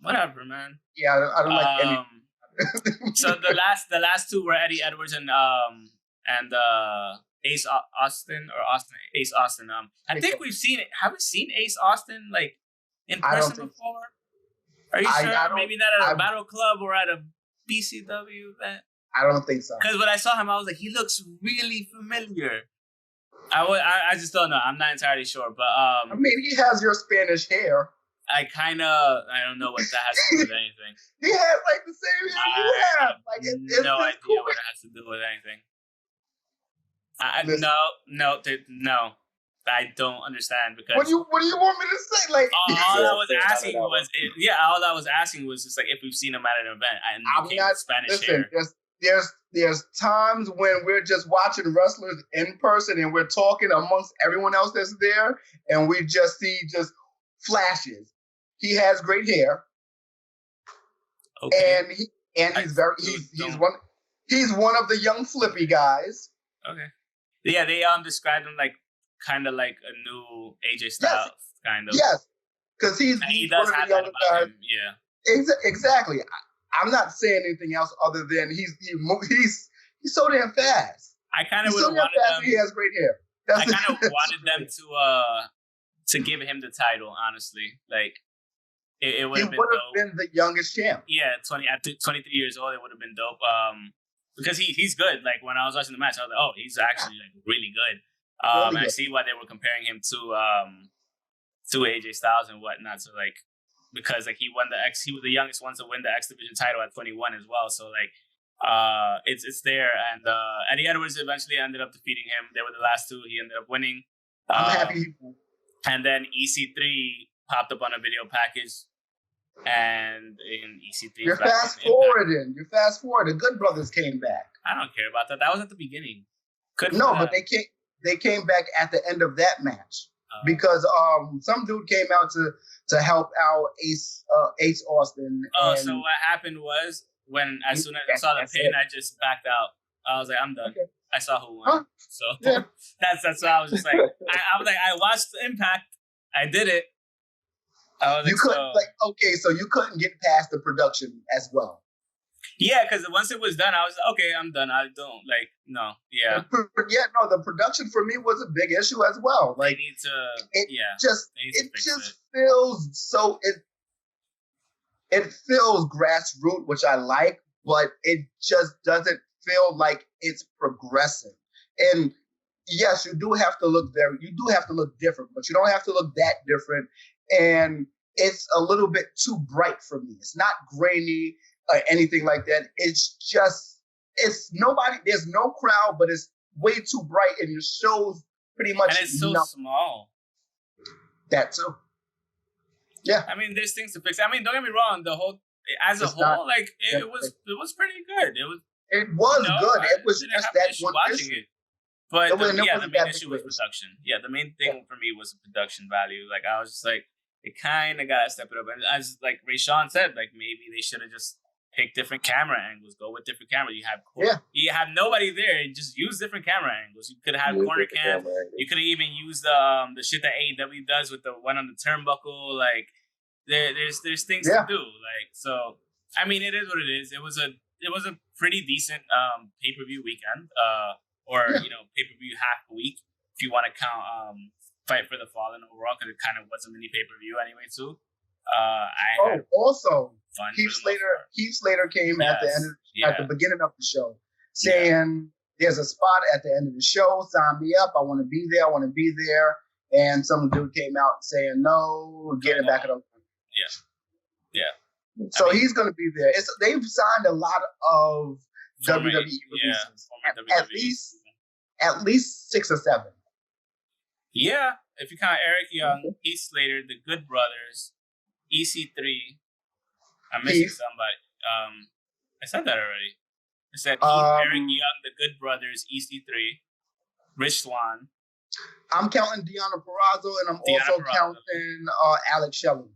whatever, man. Yeah, I don't like any. So the last two were Eddie Edwards and Ace Austin. I think we've seen it. Have we seen Ace Austin like in person before? Are you sure? Maybe not at a Battle Club or at a BCW event. I don't think so. Because when I saw him, I was like, he looks really familiar. I just don't know. I'm not entirely sure, but I mean, he has your Spanish hair. I don't know what that has to do with anything. He has like the same hair you have. Like it's no idea cool. what it has to do with anything. No. I don't understand, because what do you want me to say? Like all I was asking was just like if we've seen him at an event and he came with Spanish hair. There's times when we're just watching wrestlers in person and we're talking amongst everyone else that's there, and we just see just flashes. He has great hair, and he's one of the young flippy guys. Okay, yeah, they described him like kind of like a new AJ Styles, kind of. Yes, because he does have that about him. Yeah, exactly. I'm not saying anything else other than he's so damn fast. I kind of would have wanted them. He has great hair. I kind of wanted them to give him the title. Honestly, like it would have been the youngest champ. Yeah, 23 years old, it would have been dope. Because he's good. Like when I was watching the match, I was like, oh, he's actually like really good. And I see why they were comparing him to AJ Styles and whatnot. So like, because like he was the youngest one to win the X Division title at 21 as well. So like, it's there. And Eddie Edwards eventually ended up defeating him. They were the last two. He ended up winning. I'm happy. And then EC3 popped up on a video package. And in EC3, you're fast forwarding. The Good Brothers came back. I don't care about that. That was at the beginning. But they came back at the end of that match because some dude came out to help out Ace Austin. So what happened was as soon as I saw the pin, I just backed out. I was like, I'm done. Okay. I saw who won. Huh? So that's why I was just like, I was like, I watched the Impact. I did it. So you couldn't get past the production as well. Yeah, because once it was done, I was okay. I'm done. I don't the production for me was a big issue as well. Like it just feels so it feels grassroots, which I like, but it just doesn't feel like it's progressing. And yes, you do have to look different, but you don't have to look that different. And it's a little bit too bright for me. It's not grainy or anything like that. There's no crowd, but it's way too bright, and it shows pretty much. And it's so small. That too. Yeah. I mean, there's things to fix. I mean, don't get me wrong. It was pretty good. It was good. It was just that one issue. But the main issue was production. Yeah, the main thing for me was the production value. Like, I was just like, it kind of got to step it up. And as like Rayshawn said, like maybe they should have just picked different camera angles, go with different cameras. You have nobody there, and just use different camera angles. You could have corner cam. You could have even used the shit that AEW does with the one on the turnbuckle. Like there's things to do. Like, so I mean, it is what it is. It was a it was a pretty decent pay-per-view weekend. Or pay-per-view half a week if you want to count Fight for the Fallen overall, because it kind of was a mini pay-per-view anyway too. Also, Heath Slater came at the end at the beginning of the show saying there's a spot at the end of the show, sign me up, I want to be there, and some dude came out saying no, get it back at the So he's going to be there. They've signed a lot of WWE releases, at least 6 or 7. Yeah, if you count Eric Young, Heath Slater, the Good Brothers, EC3. I'm missing somebody. I said that already. I said Eric Young, the Good Brothers, EC3, Rich Swann. I'm counting Deonna Purrazzo, and I'm also counting Alex Shelley.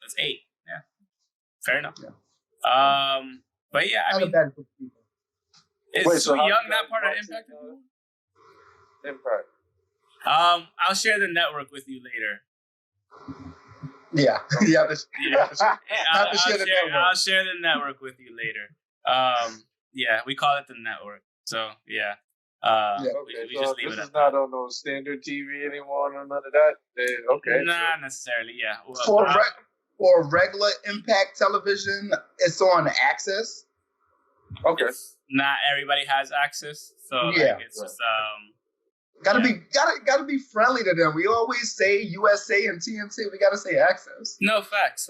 That's 8. Yeah, fair enough. Yeah. But yeah, I mean, is Su Young not part of Impact? Impact. I'll share the network with you later. Yeah. I'll share the network with you later. Yeah, we call it the network. So yeah. Okay, we so just leave this it is not on no standard TV anymore, or none of that. Okay. Not necessarily. Yeah. Well, for regular Impact television, it's on Access. Okay. Not everybody has access, so it's just gotta be friendly to them. We always say USA and TNT. We gotta say Access. No, facts.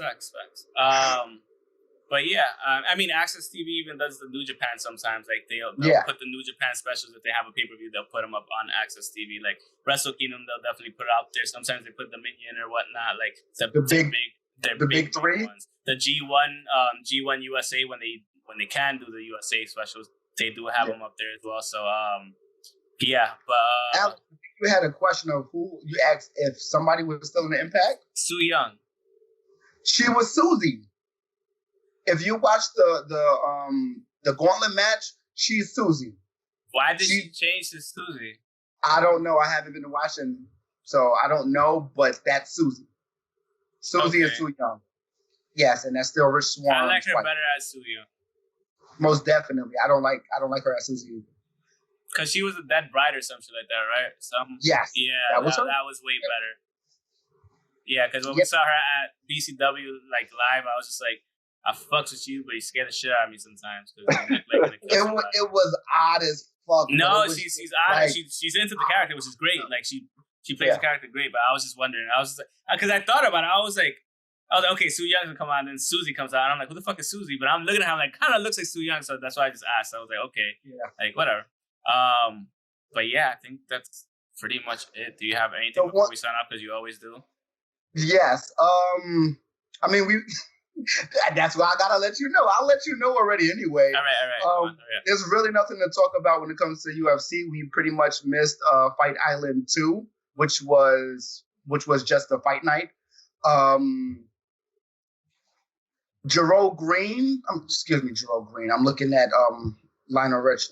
But yeah, I mean, Access TV even does the New Japan sometimes. Like they'll put the New Japan specials if they have a pay-per-view. They'll put them up on Access TV. Like Wrestle Kingdom, they'll definitely put it out there. Sometimes they put Dominion or whatnot. Like the big three ones. The G1 USA when they can do the USA specials, they do have them up there as well. So but Alex, you had a question of who you asked if somebody was still in the Impact. Su Young. She was Susie. If you watch the Gauntlet match, she's Susie. Why did she change to Susie? I don't know. I haven't been watching, so I don't know. But that's Susie. Susie is Su Young. Yes, and that's still Rich Swann. I like her better as Su Young. Most definitely. I don't like her as Susie either. Because she was a dead bride or something like that, right? Yes. Yeah, that was way better. Yeah, because when we saw her at BCW live, I was just like, I fucks with you, but you scare the shit out of me sometimes. It was odd as fuck. No, she's odd. She's into the character, which is great. Like she plays the character great. But I was just wondering. I was just because I thought about it. I was like, okay, Su Young's gonna come out, and then Susie comes out. And I'm like, who the fuck is Susie? But I'm looking at her, I'm like, kind of looks like Su Young, so that's why I just asked. I was like, okay, like whatever. But yeah, I think that's pretty much it. Do you have anything before we sign up? Because you always do. Yes. I mean, that's why I gotta let you know. I'll let you know already anyway. All right. There's really nothing to talk about when it comes to UFC. We pretty much missed Fight Island 2, which was just a fight night. Jerome Green. I'm looking at Lionel Rich.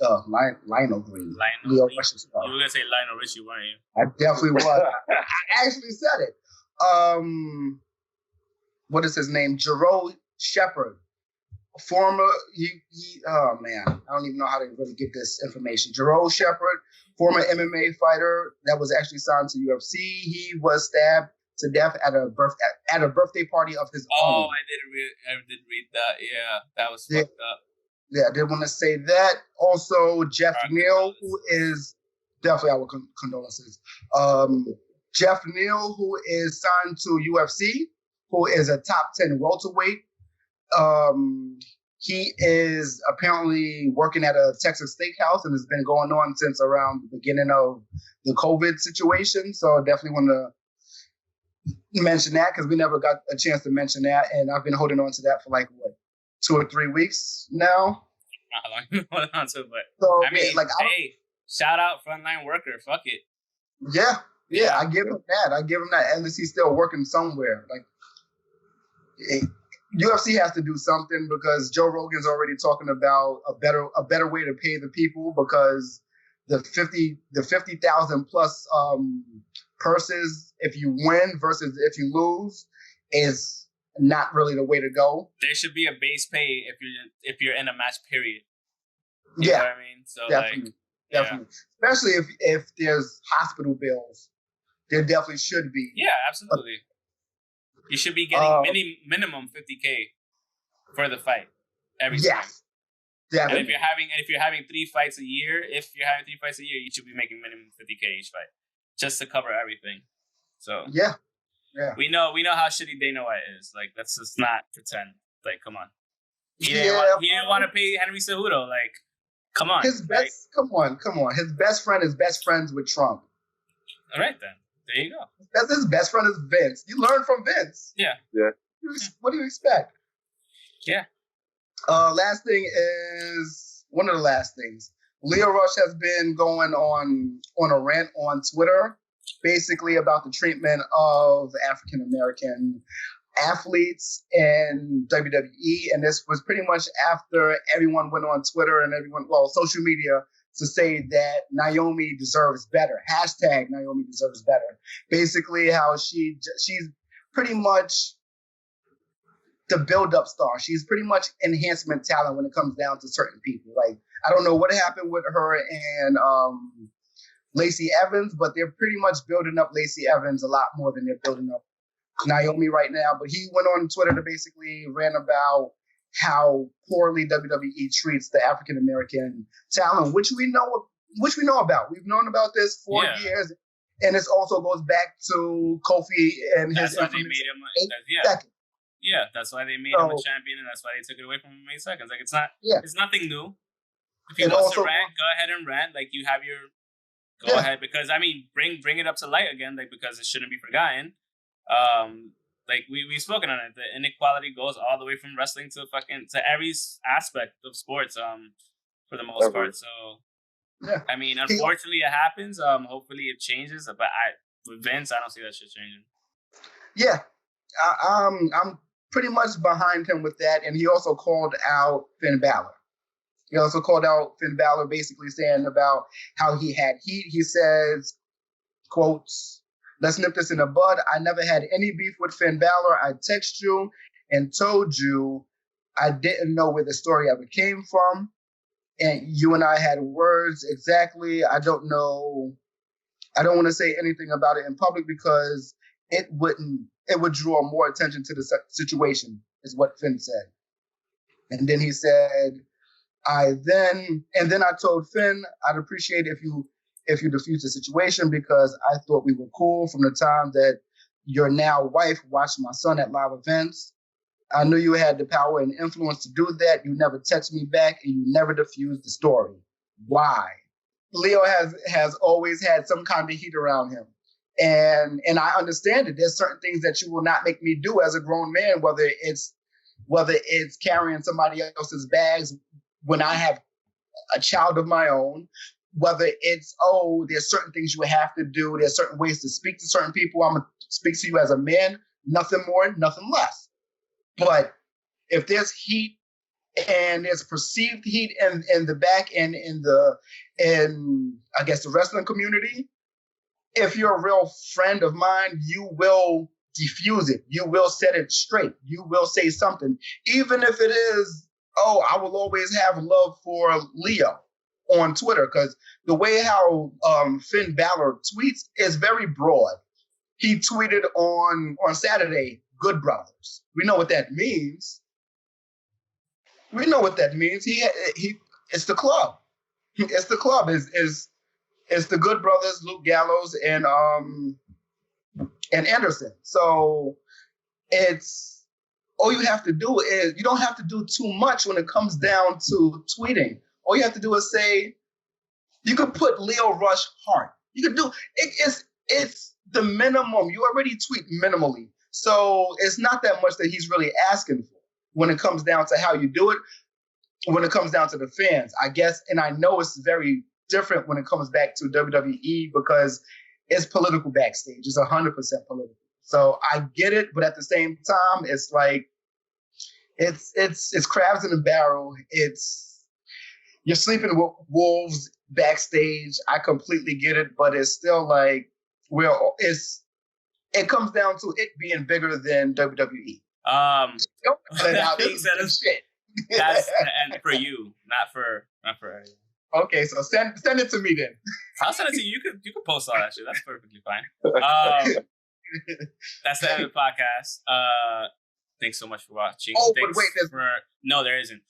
Lionel Green. You were gonna say Lionel Richie, weren't you? I definitely was. I actually said it. What is his name? Jerome Shepard, former. Oh man, I don't even know how to really get this information. Jerome Shepard, former MMA fighter that was actually signed to UFC. He was stabbed to death at a birthday party of his own. Oh, I did read that. Yeah, that was fucked up. Yeah, I did want to say that. Also, Jeff Neal, who is definitely our condolences. Jeff Neal, who is signed to UFC, who is a top 10 welterweight. He is apparently working at a Texas steakhouse and has been going on since around the beginning of the COVID situation. So I definitely want to mention that because we never got a chance to mention that. And I've been holding on to that for 2 or 3 weeks now. Not long hold on to it, but so, I mean, hey, shout out frontline worker. Fuck it. Yeah, I give him that. At least he's still working somewhere. UFC has to do something because Joe Rogan's already talking about a better way to pay the people because the 50,000 plus purses if you win versus if you lose is not really the way to go. There should be a base pay if you're in a match period. You know what I mean? So definitely. Especially if there's hospital bills, there definitely should be. Yeah, absolutely. You should be getting minimum $50K for the fight every time. Definitely. And if you're having 3 fights a year, you should be making minimum $50K each fight, just to cover everything. So yeah. We know how shitty Dana White is. Like, let's just not pretend. Like, come on. He didn't want to pay Henry Cejudo. Like, come on. Come on. His best friend is best friends with Trump. All right then. There you go. That's his best friend is Vince. You learn from Vince. Yeah. What do you expect? Yeah. Last thing is one of the last things. Lio Rush has been going on a rant on Twitter, basically about the treatment of African American athletes in WWE, and this was pretty much after everyone went on Twitter and social media to say that Naomi deserves better. Hashtag Naomi deserves better. Basically, how she's pretty much the build-up star. She's pretty much enhancement talent when it comes down to certain people. Like, I don't know what happened with her and Lacey Evans, but they're pretty much building up Lacey Evans a lot more than they're building up Naomi right now. But he went on Twitter to basically rant about how poorly WWE treats the African American talent, which we know about. We've known about this for years, and this also goes back to Kofi and his. That's why they made him. Yeah, that's why they made him a champion, and that's why they took it away from him in 8 seconds. Like, it's nothing new. If he wants to rant, go ahead and rant. Like, you have your. Go ahead, because I mean, bring it up to light again, like, because it shouldn't be forgotten. Like we've spoken on it, the inequality goes all the way from wrestling to every aspect of sports, for the most part. So, I mean, unfortunately, it happens. Hopefully, it changes. But with Vince, I don't see that shit changing. Yeah, I'm pretty much behind him with that, and he also called out Finn Balor. He also called out Finn Balor, basically saying about how he had heat. He says, quotes, "Let's nip this in the bud. I never had any beef with Finn Balor. I texted you and told you I didn't know where the story ever came from. And you and I had words exactly. I don't know. I don't want to say anything about it in public because it would draw more attention to the situation," is what Finn said. And then he said, then I told Finn I'd appreciate if you diffuse the situation because I thought we were cool from the time that your now wife watched my son at live events. I knew you had the power and influence to do that. You never text me back and you never diffused the story. Why? Leo has always had some kind of heat around him. And I understand it. There's certain things that you will not make me do as a grown man, whether it's carrying somebody else's bags when I have a child of my own, whether it's, there's certain things you have to do. There's certain ways to speak to certain people. I'm going to speak to you as a man, nothing more, nothing less. But if there's heat and there's perceived heat in the back and in I guess the wrestling community, if you're a real friend of mine, you will diffuse it. You will set it straight. You will say something, even if it is, I will always have love for Leo on Twitter, because the way how Finn Balor tweets is very broad. He tweeted on Saturday, "Good brothers." We know what that means. It's the club. It's the club. It's the Good Brothers, Luke Gallows and Anderson. So it's all you have to do is you don't have to do too much when it comes down to tweeting. All you have to do is say, you could put Lio Rush heart. You could do it. It's the minimum. You already tweet minimally, so it's not that much that he's really asking for when it comes down to how you do it. When it comes down to the fans, I guess, and I know it's very different when it comes back to WWE because it's political backstage. It's 100% political. So I get it, but at the same time, it's like it's crabs in a barrel. You're sleeping with wolves backstage. I completely get it, but it's still like it comes down to it being bigger than WWE. That being said, shit. That's the end for you, not for anyone. Okay, so send it to me then. I'll send it to you. You could post all that shit. That's perfectly fine. That's the end of the podcast. Thanks so much for watching. Oh, thanks but wait, no, there isn't.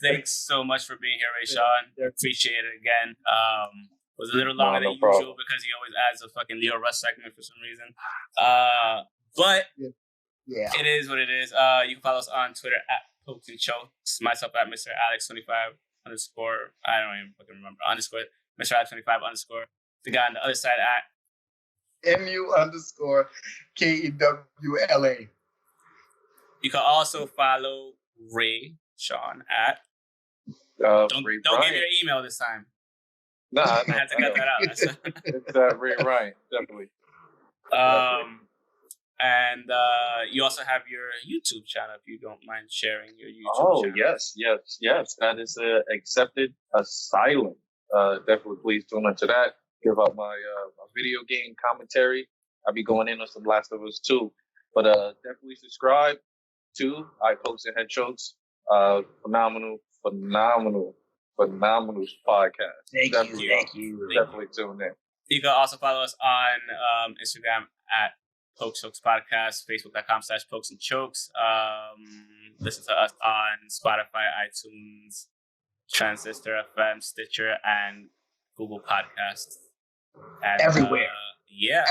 Thanks so much for being here, Rayshawn. Appreciate it again. It was a little longer than usual because he always adds a fucking Leo Rush segment for some reason. But yeah, it is what it is. You can follow us on Twitter at Pokes and Chokes. Myself at Mr. Alex25 _ I don't even fucking remember _ Mr. Alex25 _ the guy on the other side at MU _ KEWLA. You can also follow Rayshawn at don't give your email this time. Nah, I had to cut that out. It's Ray Ryan, definitely. And you also have your YouTube channel, if you don't mind sharing your YouTube channel. Yes. That is Accepted Asylum. Definitely please tune into that. Give up my video game commentary. I'll be going in on some Last of Us 2. But definitely subscribe to Pokes and Head Chokes. Phenomenal podcast. Thank you. Definitely tune in. You can also follow us on Instagram at Pokes Chokes Podcast, Facebook.com/Pokes and Chokes. Listen to us on Spotify, iTunes, Transistor FM, Stitcher, and Google Podcasts. And, everywhere.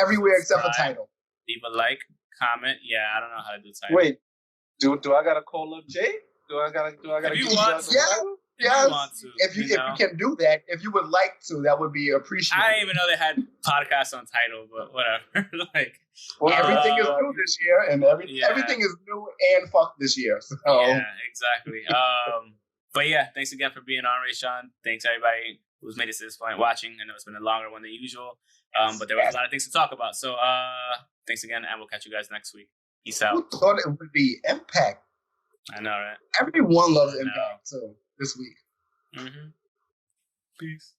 Everywhere except for title. Leave a like, comment. Yeah, I don't know how to do title. Wait, do I gotta call up Jay? Do I gotta? If you want to. Yes. If you can do that, if you would like to, that would be appreciated. I didn't even know they had podcasts on title, but whatever. Everything is new this year, and everything is new and fucked this year. So. Yeah, exactly. But yeah, thanks again for being on, Rayshawn. Thanks everybody who's made it to this point watching. I know it's been a longer one than usual, but there was a lot of things to talk about. So thanks again, and we'll catch you guys next week. Peace out. Who thought it would be Impact? I know, right? Everyone loves Impact too this week. Mm-hmm. Peace.